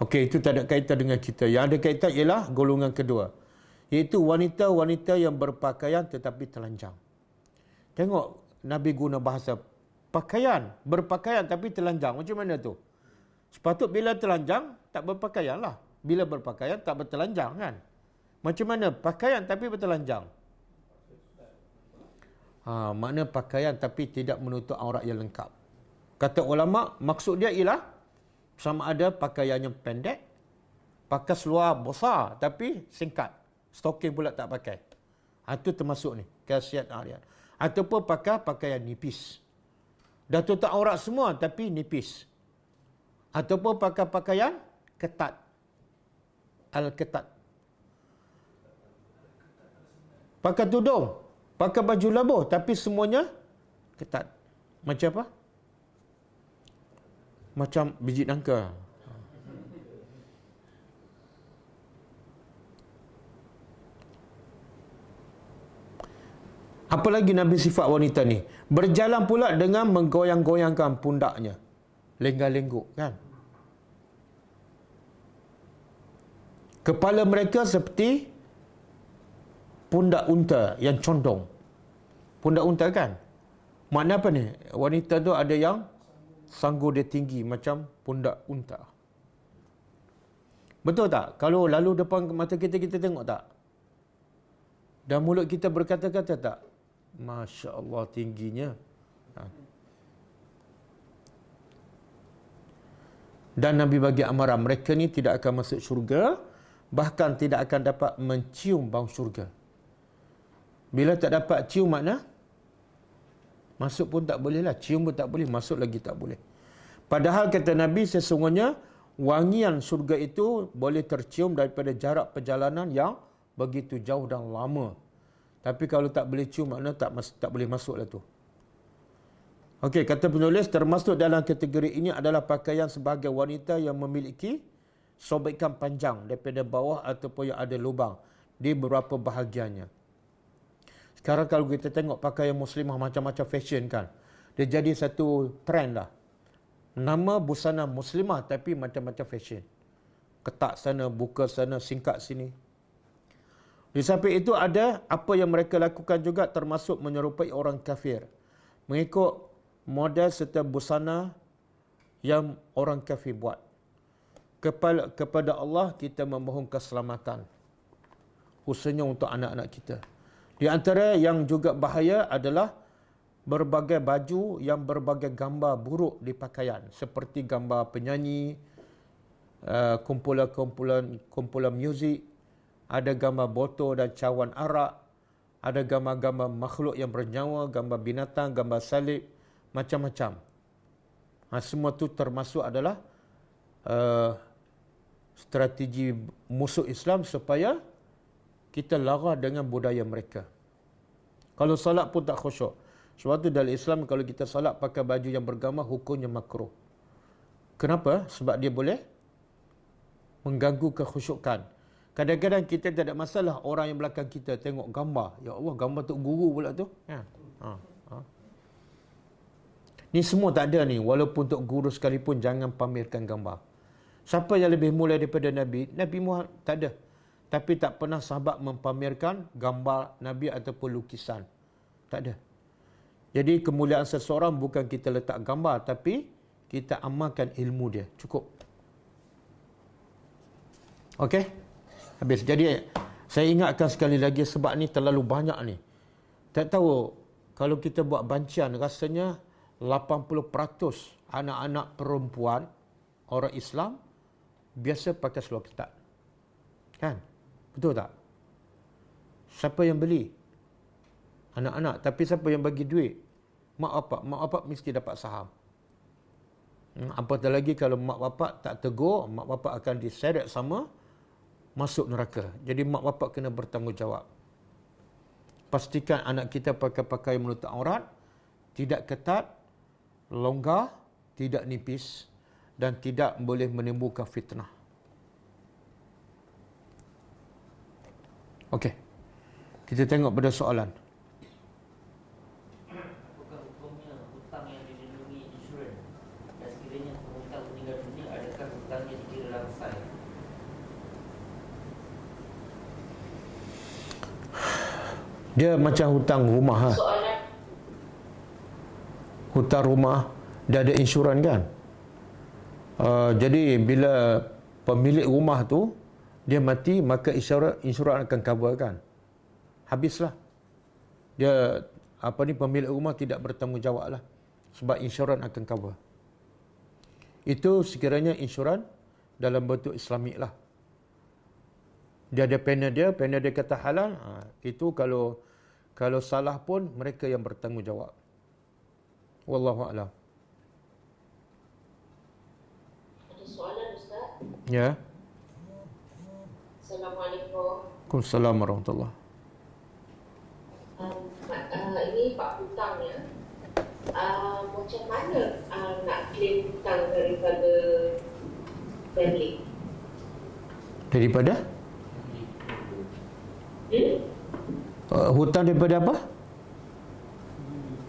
Okey, itu tak ada kaitan dengan kita. Yang ada kaitan ialah golongan kedua, iaitu wanita-wanita yang berpakaian tetapi telanjang. Tengok Nabi guna bahasa pakaian, berpakaian tapi telanjang. Macam mana tu? Sepatut bila telanjang tak berpakaian lah. Bila berpakaian tak bertelanjang kan? Macam mana pakaian tapi bertelanjang? Makna pakaian tapi tidak menutup aurat yang lengkap. Kata ulama, maksud dia ialah sama ada pakaiannya pendek, pakai seluar besar tapi singkat, stocking pula tak pakai. Itu termasuk ni, khasiat harian. Ataupun pakai pakaian nipis, dah tutup aurat semua tapi nipis. Ataupun pakai pakaian ketat, al-ketat. Pakai tudung, pakai baju labuh tapi semuanya ketat. Macam apa? Macam biji nangka. Apalagi Nabi sifat wanita ni? Berjalan pula dengan menggoyang-goyangkan pundaknya. Lenggak-lengguk kan? Kepala mereka seperti pundak unta yang condong. Pundak unta kan? Makna apa ni? Wanita tu ada yang sanggur dia tinggi macam pundak unta. Betul tak? Kalau lalu depan mata kita, kita tengok tak? Dan mulut kita berkata-kata tak? Masya Allah tingginya. Dan Nabi bagi amaran, mereka ni tidak akan masuk syurga, bahkan tidak akan dapat mencium bau syurga. Bila tak dapat cium makna? Masuk pun tak boleh lah, cium pun tak boleh, masuk lagi tak boleh. Padahal kata Nabi, sesungguhnya wangian syurga itu boleh tercium daripada jarak perjalanan yang begitu jauh dan lama. Tapi kalau tak boleh cium makna tak boleh masuk lah tu. Okey, kata penulis, termasuk dalam kategori ini adalah pakaian sebagai wanita yang memiliki sobekan panjang daripada bawah ataupun yang ada lubang di beberapa bahagiannya. Sekarang kalau kita tengok pakaian muslimah macam-macam fashion kan, dia jadi satu trend lah. Nama busana muslimah tapi macam-macam fashion. Ketat sana, buka sana, singkat sini. Di samping itu ada apa yang mereka lakukan juga termasuk menyerupai orang kafir. Mengikut model serta busana yang orang kafir buat. Kepada Allah kita memohon keselamatan. Khususnya untuk anak-anak kita. Di antara yang juga bahaya adalah berbagai baju yang berbagai gambar buruk di pakaian. Seperti gambar penyanyi, kumpulan muzik, ada gambar botol dan cawan arak, ada gambar-gambar makhluk yang bernyawa, gambar binatang, gambar salib, macam-macam. Semua itu termasuk adalah strategi musuh Islam supaya kita lara dengan budaya mereka. Kalau salat pun tak khusyuk. Sebab tu dalam Islam kalau kita salat pakai baju yang bergambar, hukumnya makruh. Kenapa? Sebab dia boleh mengganggu kekhusyukan. Kadang-kadang kita tak ada masalah orang yang belakang kita tengok gambar. Ya Allah, gambar Tok Guru pula tu. Ni semua tak ada ni. Walaupun Tok Guru sekalipun jangan pamerkan gambar. Siapa yang lebih mulia daripada Nabi? Nabi Muhammad tak ada. Tapi tak pernah sahabat mempamerkan gambar Nabi ataupun lukisan. Tak ada. Jadi kemuliaan seseorang bukan kita letak gambar, tapi kita amalkan ilmu dia. Cukup. Okey? Habis. Jadi saya ingatkan sekali lagi sebab ni terlalu banyak ni. Tak tahu kalau kita buat bancian rasanya 80% anak-anak perempuan orang Islam biasa pakai seluar ketat. Kan? Betul tak? Siapa yang beli? Anak-anak. Tapi siapa yang bagi duit? Mak bapak. Mak bapak mesti dapat saham. Apatah lagi kalau mak bapak tak tegur, mak bapak akan diseret sama, masuk neraka. Jadi mak bapak kena bertanggungjawab. Pastikan anak kita pakai pakaian menutup aurat, tidak ketat, longgar, tidak nipis, dan tidak boleh menimbulkan fitnah. Okey. Kita tengok pada soalan. Apakah hukumnya hutang yang dilindungi insurans? Dan sekiranya penghutang meninggal dunia, adakah hutangnya dikira rangsai? Dia macam hutang rumah. Soalan Hutang rumah, dia ada insurans kan? Jadi bila pemilik rumah tu dia mati, maka insurans akan cover kan? Habislah. Dia pemilik rumah tidak bertanggungjawab lah. Sebab insurans akan cover. Itu sekiranya insurans dalam bentuk Islamik lah. Dia ada panel dia kata halal. Itu kalau salah pun mereka yang bertanggungjawab. Wallahu a'lam. ada soalan Ustaz. Ya. Assalamualaikum. Waalaikumsalam warahmatullahi. Ini Pak Hutang ya. Macam mana nak claim hutang daripada family? Daripada? Hutang daripada apa?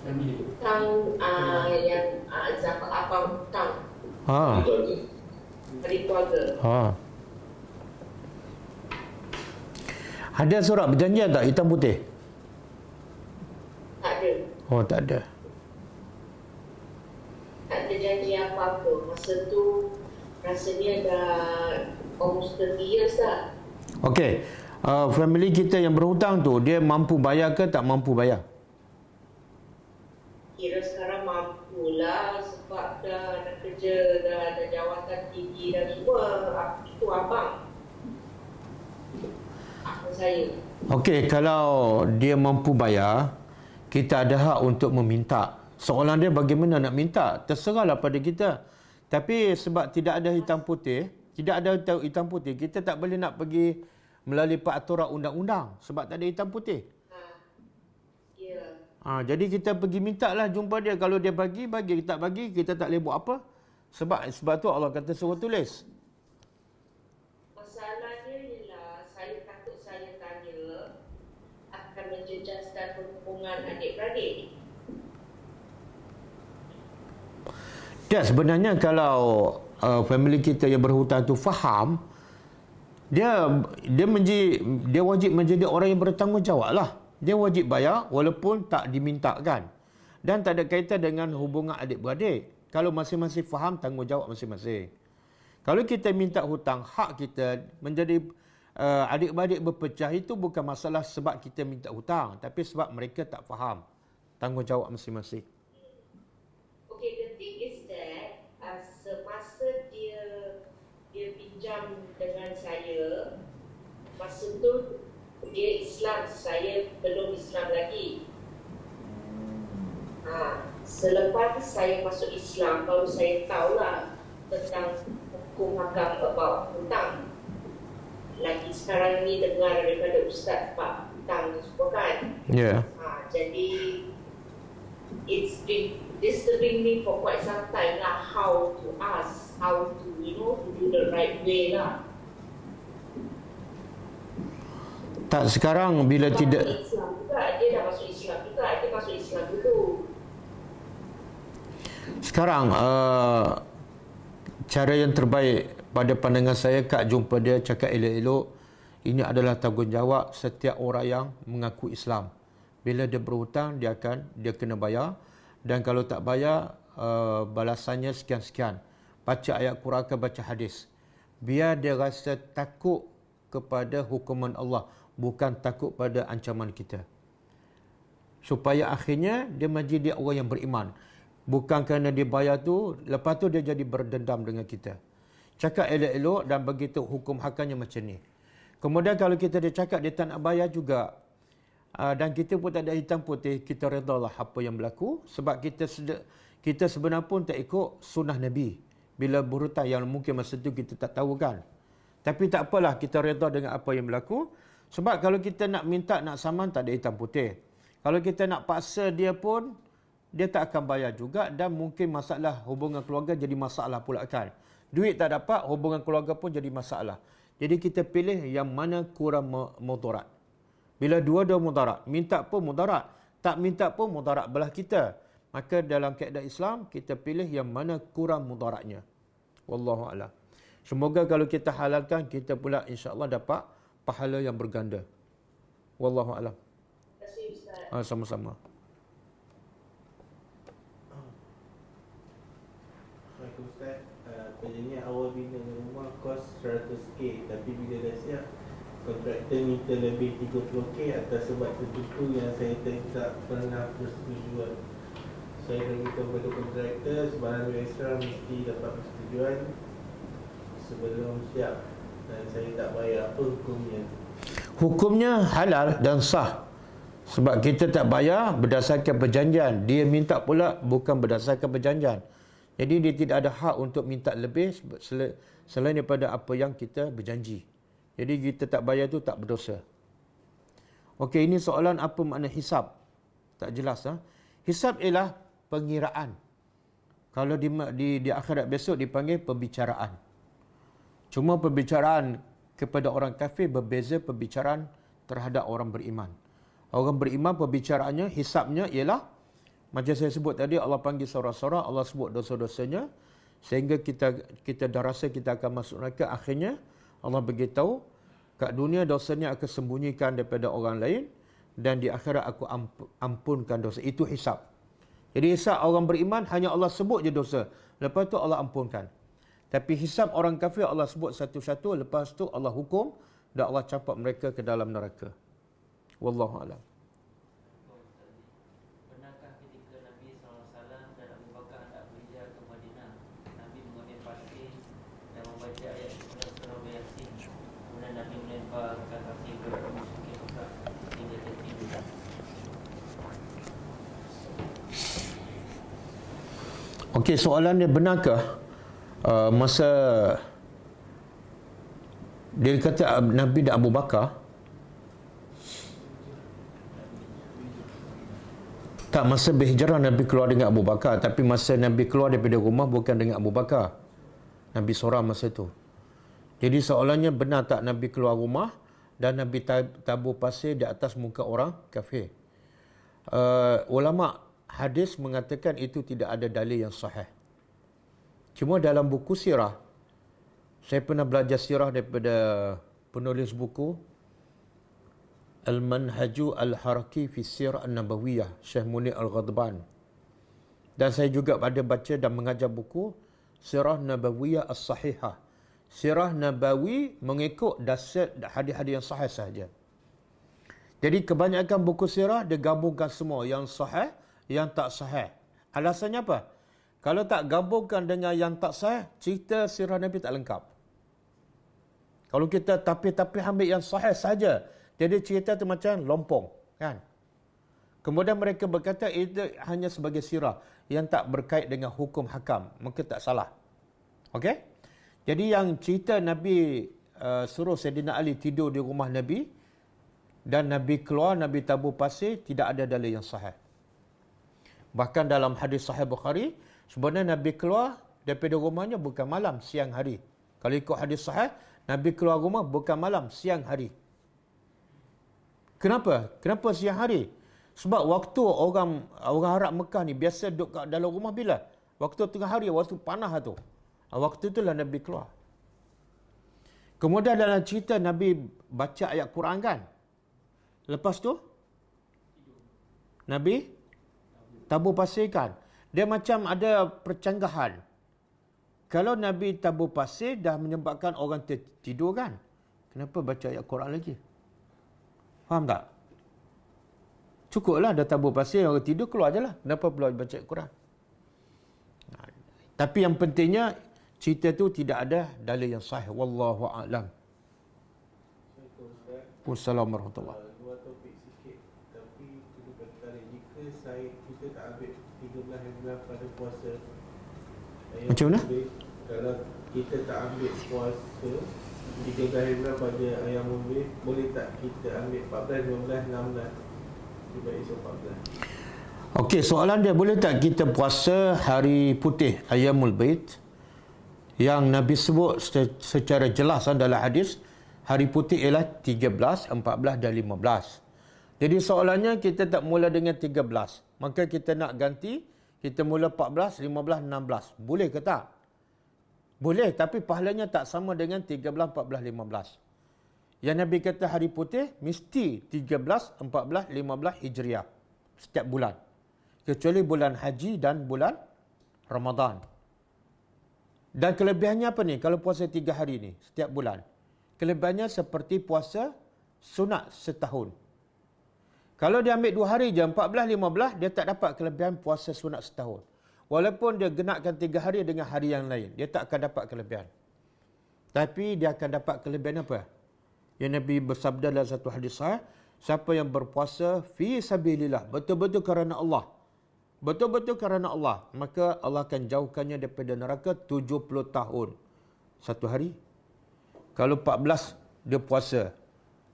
Hutang yang zakat abang hutang dari keluarga. Ada surat perjanjian tak hitam putih? Tak ada. Oh, tak ada. Tak ada janji apa-apa. Masa tu rasanya dah almost 30 years dah. Okey. Family kita yang berhutang tu, dia mampu bayar ke tak mampu bayar? Kira sekarang mampulah sebab dah ada kerja, dah ada jawatan tinggi dan semua. Itu abang saya. Okey, kalau dia mampu bayar, kita ada hak untuk meminta. Soalan dia bagaimana nak minta? Terserahlah pada kita. Tapi sebab tidak ada hitam putih, kita tak boleh nak pergi melalui peraturan undang-undang sebab tak ada hitam putih. Jadi kita pergi minta lah jumpa dia. Kalau dia bagi, tak bagi, kita tak boleh buat apa. Sebab tu Allah kata suruh tulis. Masalahnya ialah saya takut saya tanya akan menjejaskan hubungan adik-beradik. Ya, sebenarnya kalau family kita yang berhutang tu faham, dia wajib menjadi orang yang bertanggungjawab lah. Dia wajib bayar walaupun tak dimintakan. Dan tak ada kaitan dengan hubungan adik-beradik. Kalau masing-masing faham tanggungjawab masing-masing. Kalau kita minta hutang, hak kita menjadi adik-beradik berpecah itu bukan masalah sebab kita minta hutang. Tapi sebab mereka tak faham tanggungjawab masing-masing. Okay, the thing is that semasa dia pinjam dengan saya, masa tu dia Islam, saya belum Islam lagi. Selepas saya masuk Islam, baru saya tahulah tentang hukum hakam about hutang. Lagi sekarang ni dengar daripada Ustaz Pak hutang semua kan. Ya. Jadi it's been disturbing me for quite some time lah, how to ask, how to to do the right way lah. Tak, sekarang bila Dia tidak Islam juga, dia dah masuk Islam juga, dia masuk Islam dulu. sekarang cara yang terbaik pada pandangan saya, Kak jumpa dia, cakap elok-elok. Ini adalah tanggungjawab setiap orang yang mengaku Islam. Bila dia berhutang, dia kena bayar. Dan kalau tak bayar, balasannya sekian-sekian. Baca ayat Quran ke baca hadis. Biar dia rasa takut kepada hukuman Allah, bukan takut pada ancaman kita. Supaya akhirnya dia menjadi orang yang beriman. Bukan kerana dia bayar tu, lepas tu dia jadi berdendam dengan kita. Cakap elok-elok dan begitu hukum hakamnya macam ni. Kemudian kalau kita dia cakap dia tak nak bayar juga, dan kita pun tak ada hitam putih, kita redalah apa yang berlaku. Sebab kita sebenarnya pun tak ikut sunnah Nabi. Bila berhutang yang mungkin masa tu kita tak tahu kan. Tapi tak apalah, kita reda dengan apa yang berlaku. Sebab kalau kita nak minta, nak saman, tak ada hitam putih. Kalau kita nak paksa dia pun, dia tak akan bayar juga. Dan mungkin masalah hubungan keluarga jadi masalah pula kan. Duit tak dapat, hubungan keluarga pun jadi masalah. Jadi kita pilih yang mana kurang mudarat. Bila dua-dua mudarat, minta pun mudarat, tak minta pun mudarat belah kita. Maka dalam kaedah Islam, kita pilih yang mana kurang mudaratnya. Wallahu a'lam. Semoga kalau kita halalkan, kita pula insya-Allah dapat pahala yang berganda. Wallahu a'lam. Terima kasih Ustaz. Sama-sama. Assalamualaikum Ustaz. Biasanya awal bina rumah kos 100k, tapi bila dah siap, kontraktor minta lebih 30k atas sebab tertentu yang saya tak pernah persetujuan. Saya beritahu kepada kontraktor sebarang ekstra mesti dapat persetujuan sebelum siap, dan saya tak bayar. Apa hukumnya? Hukumnya halal dan sah. Sebab kita tak bayar berdasarkan perjanjian. Dia minta pula bukan berdasarkan perjanjian. Jadi dia tidak ada hak untuk minta lebih selain daripada apa yang kita berjanji. Jadi kita tak bayar tu tak berdosa. Okey, ini soalan apa makna hisab? Tak jelas. Hisab ialah pengiraan. Kalau di akhirat besok dipanggil pembicaraan. Cuma pembicaraan kepada orang kafir berbeza pembicaraan terhadap orang beriman. Orang beriman pembicaraannya, hisabnya ialah macam saya sebut tadi, Allah panggil sorang-sorang, Allah sebut dosa-dosanya, sehingga kita dah rasa kita akan masuk neraka. Akhirnya Allah beritahu, kat dunia dosanya akan sembunyikan daripada orang lain, dan di akhirat aku ampunkan dosa. Itu hisab. Jadi hisab orang beriman hanya Allah sebut je dosa, lepas tu Allah ampunkan. Tapi hisab orang kafir Allah sebut satu-satu, lepas tu Allah hukum dan Allah campak mereka ke dalam neraka. Wallahu a'lam. Benarkah ketika Nabi SAW dan Abu Bakar hendak berhijrah ke Madinah, Nabi mengambil pasir dan membaca ayat surah Yasin, kemudian Nabi melemparkan pasir ke musuh Mekah hingga tertidur? Okey, soalan dia, benarkah masa dia kata Nabi dan Abu Bakar, tak, masa berhijrah Nabi keluar dengan Abu Bakar, tapi masa Nabi keluar daripada rumah bukan dengan Abu Bakar. Nabi seorang masa tu. Jadi soalannya, benar tak Nabi keluar rumah dan Nabi tabur pasir di atas muka orang kafir? Ulama hadis mengatakan itu tidak ada dalil yang sahih. Cuma dalam buku sirah, saya pernah belajar sirah daripada penulis buku Al-Manhaju Al-Haraki fi Sirah An-Nabawiyah, Syekh Munir Al-Ghadban. Dan saya juga ada baca dan mengajar buku Sirah Nabawiyah As-Sahihah. Sirah Nabawi mengikut dasar hadis-hadis yang sahih sahaja. Jadi kebanyakan buku sirah dia gabungkan semua, yang sahih, yang tak sahih. Alasannya apa? Kalau tak gabungkan dengan yang tak sahih, cerita sirah Nabi tak lengkap. Kalau kita tapi ambil yang sahih saja, jadi cerita tu macam lompong, kan? Kemudian mereka berkata itu hanya sebagai sirah yang tak berkait dengan hukum hakam, maka tak salah. Okey? Jadi yang cerita Nabi suruh Sayyidina Ali tidur di rumah Nabi dan Nabi keluar, Nabi tabur pasir, tidak ada dalil yang sahih. Bahkan dalam hadis Sahih Bukhari, sebenarnya Nabi keluar daripada rumahnya bukan malam, siang hari. Kalau ikut hadis sahih, Nabi keluar rumah bukan malam, siang hari. Kenapa? Kenapa siang hari? Sebab waktu orang Arab Mekah ni biasa duduk kat dalam rumah bila? Waktu tengah hari, waktu panas tu. Waktu itulah Nabi keluar. Kemudian dalam cerita Nabi baca ayat Quran kan? Lepas tu Nabi tabur pasir kan. Dia macam ada percanggahan. Kalau Nabi tabur pasir dah menyebabkan orang tertidur kan, kenapa baca ayat Quran lagi? Faham tak? Cukuplah dah tabur pasir, orang tidur, keluar je lah. Kenapa perlu baca ayat Quran? Tapi yang pentingnya, cerita tu tidak ada dalil yang sahih. Wallahu a'lam. Wassalamualaikum warahmatullahi wabarakatuh. Dua topik sikit, tapi itu perkara jika kita tak ambil 13 hari bulan pada puasa. Macam mana? Kalau kita tak ambil puasa 13 hari bulan pada ayam unggun, boleh tak kita ambil 14, 15, 16? Tiba esok 14. Okey, soalan dia, boleh tak kita puasa hari putih Ayyamul Bait yang Nabi sebut secara jelas dalam hadis, hari putih ialah 13, 14 dan 15. Jadi soalannya, kita tak mula dengan 13, maka kita nak ganti, kita mula 14, 15, 16. Boleh ke tak? Boleh, tapi pahalanya tak sama dengan 13, 14, 15. Yang Nabi kata hari putih mesti 13, 14, 15 Hijriah setiap bulan, kecuali bulan haji dan bulan Ramadan. Dan kelebihannya apa ni kalau puasa 3 hari ni setiap bulan? Kelebihannya seperti puasa sunat setahun. Kalau dia ambil 2 hari je, 14, 15, dia tak dapat kelebihan puasa sunat setahun. Walaupun dia genapkan 3 hari dengan hari yang lain, dia tak akan dapat kelebihan. Tapi dia akan dapat kelebihan apa? Yang Nabi bersabda dalam satu hadis sahih, siapa yang berpuasa fi sabilillah, betul-betul kerana Allah, betul-betul kerana Allah, maka Allah akan jauhkannya daripada neraka 70 tahun satu hari. Kalau 14 dia puasa,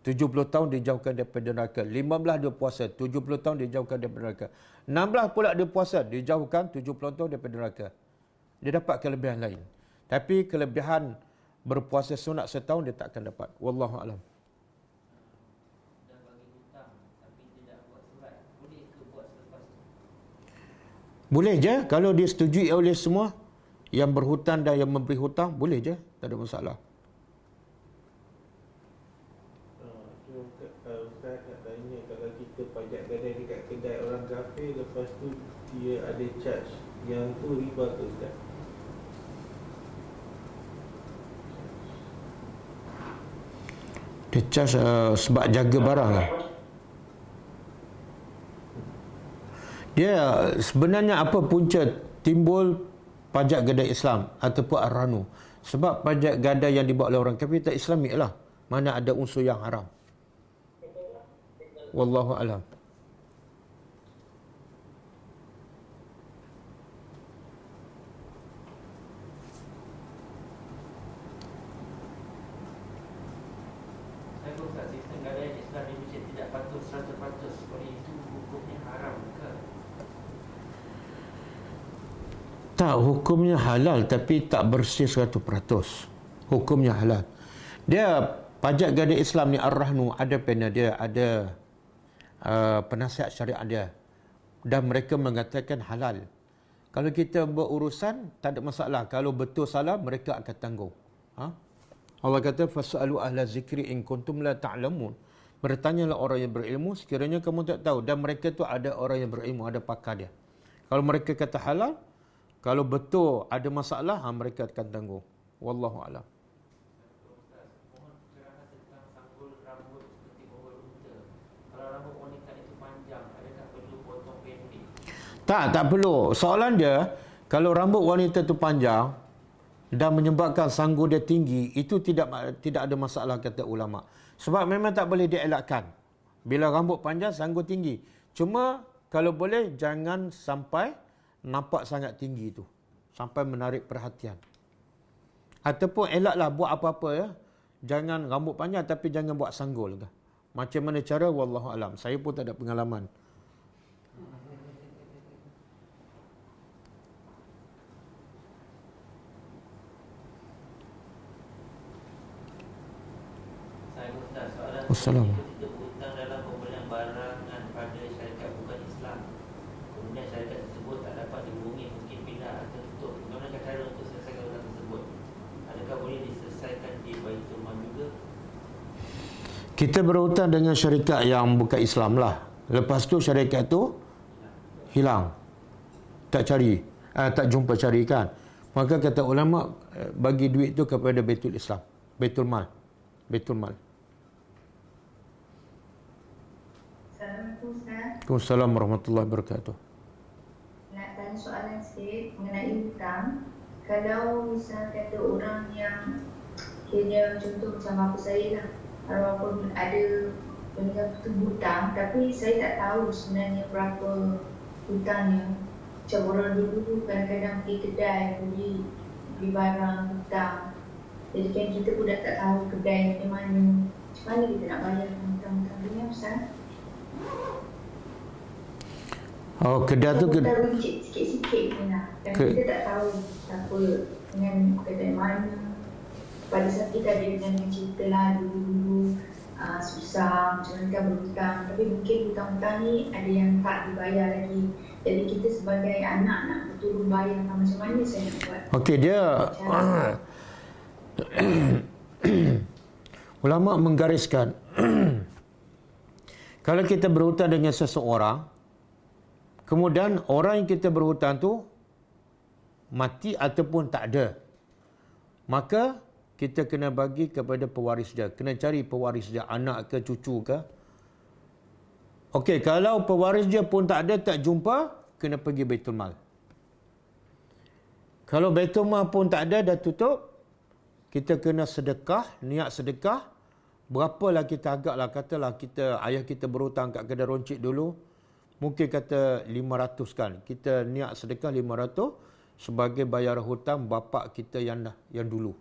70 tahun dijauhkan daripada neraka. 15 dia puasa, 70 tahun dijauhkan daripada neraka. 16 pula dia puasa, dijauhkan 70 tahun daripada neraka. Dia dapat kelebihan lain. Tapi kelebihan berpuasa sunat setahun dia tak akan dapat. Wallahu a'lam. Dan bagi hutang tapi tidak buat surat, boleh ke buat selepas tu? Boleh je kalau disetujui oleh semua yang berhutang dan yang memberi hutang, boleh je, tak ada masalah. Ustaz nak tanya, kalau kita pajak gadai dekat kedai orang kafir, lepas tu dia ada charge, yang tu riba ke Ustaz? Dia charge sebab jaga barang lah. Dia sebenarnya apa punca timbul pajak gadai Islam ataupun Ar-Ranu? Sebab pajak gadai yang dibuat oleh orang kafir tak Islamik lah. Mana ada unsur yang haram. Wallahu a'lam. Saya Ustaz, sistem gadaian Islam di Malaysia tidak patut 100%. Oleh itu hukumnya haram ke? Tak, hukumnya halal tapi tak bersih 100%. Hukumnya halal. Dia pajak gadai Islam ni Ar-Rahnu, ada panel dia, ada penasihat syariat dia, dan mereka mengatakan halal. Kalau kita berurusan tak ada masalah. Kalau betul salah mereka akan tanggung. Allah kata fasalu ahla zikri in kuntum la ta'lamun. Bertanyalah orang yang berilmu sekiranya kamu tak tahu. Dan mereka tu ada orang yang berilmu, ada pakar dia. Kalau mereka kata halal, kalau betul ada masalah, mereka akan tanggung. Wallahu a'lam. Ustaz, mohon pencerahan tentang sanggul rambut seperti bawal unta. Kalau rambut wanita itu panjang, adakah perlu potong pendek? Tak perlu. Soalan dia, kalau rambut wanita tu panjang dan menyebabkan sanggul dia tinggi, itu tidak ada masalah kata ulama. Sebab memang tak boleh dielakkan. Bila rambut panjang, sanggul tinggi. Cuma kalau boleh jangan sampai nampak sangat tinggi tu, sampai menarik perhatian. Ataupun elaklah buat apa-apa ya. Jangan rambut panjang tapi jangan buat sanggul ke. Macam mana cara, wallahu alam. Saya pun tak ada pengalaman. Soalan Wassalam. kita berhutang dalam pembelian barangan pada syarikat bukan Islam. Kemudian syarikat tersebut tak dapat dihubungi, mungkin pindah atau tutup. Bagaimana cara untuk selesaikan hutang tersebut? Adakah boleh diselesaikan di Baitul Mal juga? Kita berhutang dengan syarikat yang bukan Islam lah. Lepas tu syarikat tu hilang, tak cari, tak jumpa cari kan. Maka kata ulama, bagi duit tu kepada Baitul Islam, Baitul Mal. Assalamualaikum Ustaz. Waalaikumsalam warahmatullahi wabarakatuh. Nak tanya soalan sikit mengenai hutang. Kalau misal kata orang yang kira contoh macam bapa saya lah, walaupun ada benda hutang, tapi saya tak tahu sebenarnya berapa hutangnya. Macam orang dulu kadang-kadang pergi kedai beli barang hutang. Jadi kan kita pun dah tak tahu kedai macam mana kita nak bayar hutang-hutang dunia Ustaz. Oh, kedai tu kita tahu sikit-sikit je lah. Dan kita tak tahu apa dengan kedai mana. Pada saat kita ada dengan cerita lah dulu-dulu susah macam mana kan berhutang. Tapi mungkin hutang-hutang ni ada yang tak dibayar lagi. Jadi kita sebagai anak nak betul bayar macam mana saya nak buat. Okey, dia ulama menggariskan kalau kita berhutang dengan seseorang, kemudian orang yang kita berhutang tu mati ataupun tak ada, maka kita kena bagi kepada pewaris dia. Kena cari pewaris dia, anak ke cucu ke. Okey, kalau pewaris dia pun tak ada, tak jumpa, kena pergi Baitul Mal. Kalau Baitul Mal pun tak ada, dah tutup, kita kena sedekah, niat sedekah. Berapalah kita agaklah, katalah kita, ayah kita berhutang kat kedai roncik dulu, mungkin kata 500 kan. Kita niat sedekah 500 sebagai bayar hutang bapa kita yang dulu.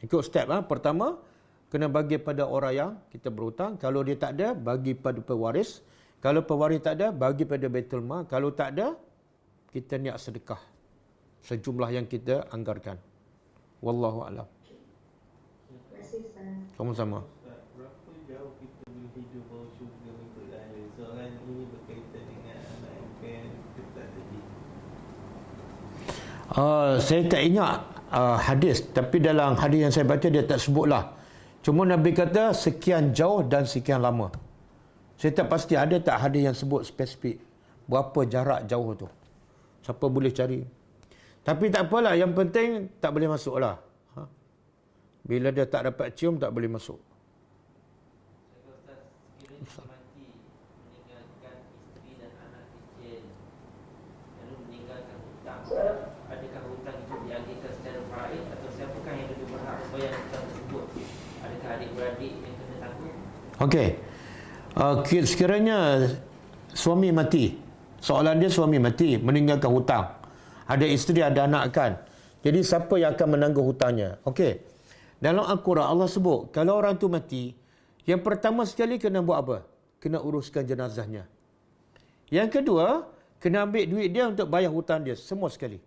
Ikut step. Pertama, kena bagi pada orang yang kita berhutang. Kalau dia tak ada, bagi pada pewaris. Kalau pewaris tak ada, bagi pada Baitul Mal. Kalau tak ada, kita niat sedekah sejumlah yang kita anggarkan. Wallahu a'lam. Sama-sama. Berapa jauh kita boleh hidup bawah syurga mengikut dahil? Soalan ini berkaitan dengan anak MPN kita tadi. Saya tak ingat hadis, tapi dalam hadis yang saya baca dia tak sebutlah. Cuma Nabi kata sekian jauh dan sekian lama. Saya tak pasti ada tak hadis yang sebut spesifik berapa jarak jauh tu. Siapa boleh cari. Tapi tak apalah, yang penting tak boleh masuk lah. Bila dia tak dapat cium, tak boleh masuk. Ustaz, sekiranya mati meninggalkan isteri dan anak kecil, lalu meninggalkan hutang, adakah hutang itu diagihkan secara faraid atau siapakah yang lebih berhak membayar hutang tersebut? Adakah adik-beradik yang kena tanggung? Okey. Sekiranya suami mati, soalan dia suami mati, meninggalkan hutang. Ada isteri, ada anak kan. Jadi siapa yang akan menanggung hutangnya? Okey. Dalam Al-Quran Allah sebut, kalau orang tu mati, yang pertama sekali kena buat apa? Kena uruskan jenazahnya. Yang kedua, kena ambil duit dia untuk bayar hutang dia, semua sekali.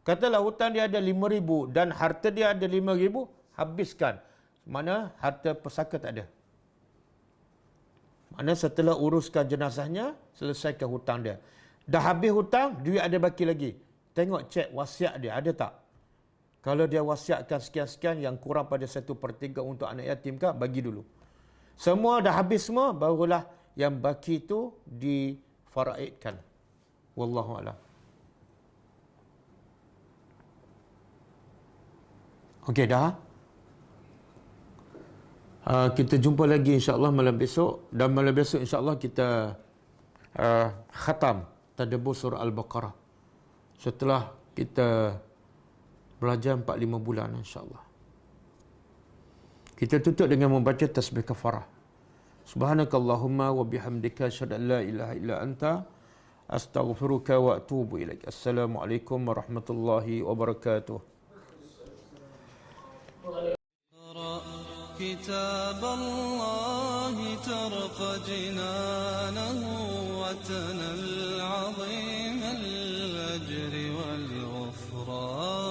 Katalah hutang dia ada 5,000 dan harta dia ada 5,000, habiskan. Mana harta pesaka tak ada. Mana setelah uruskan jenazahnya, selesaikan hutang dia. Dah habis hutang, duit ada baki lagi. Tengok cek wasiat dia, ada tak? Kalau dia wasiatkan sekian-sekian yang kurang pada 1/3 untuk anak yatim kah, bagi dulu. Semua dah habis semua, barulah yang baki itu difaraidkan. Wallahu a'lam. Okey dah. Kita jumpa lagi insya-Allah malam besok, dan malam besok insya-Allah kita khatam tadabbur surah Al-Baqarah. Setelah kita belajar 4-5 bulan insya-Allah. Kita tutup dengan membaca tasbih kafarah. Subhanakallahumma wa bihamdika asyhadu an la ilaha illa anta astaghfiruka wa atubu ilaik. Assalamualaikum warahmatullahi wabarakatuh. كتاب الله ترقى جنانه وتنال عظيم الأجر والغفران.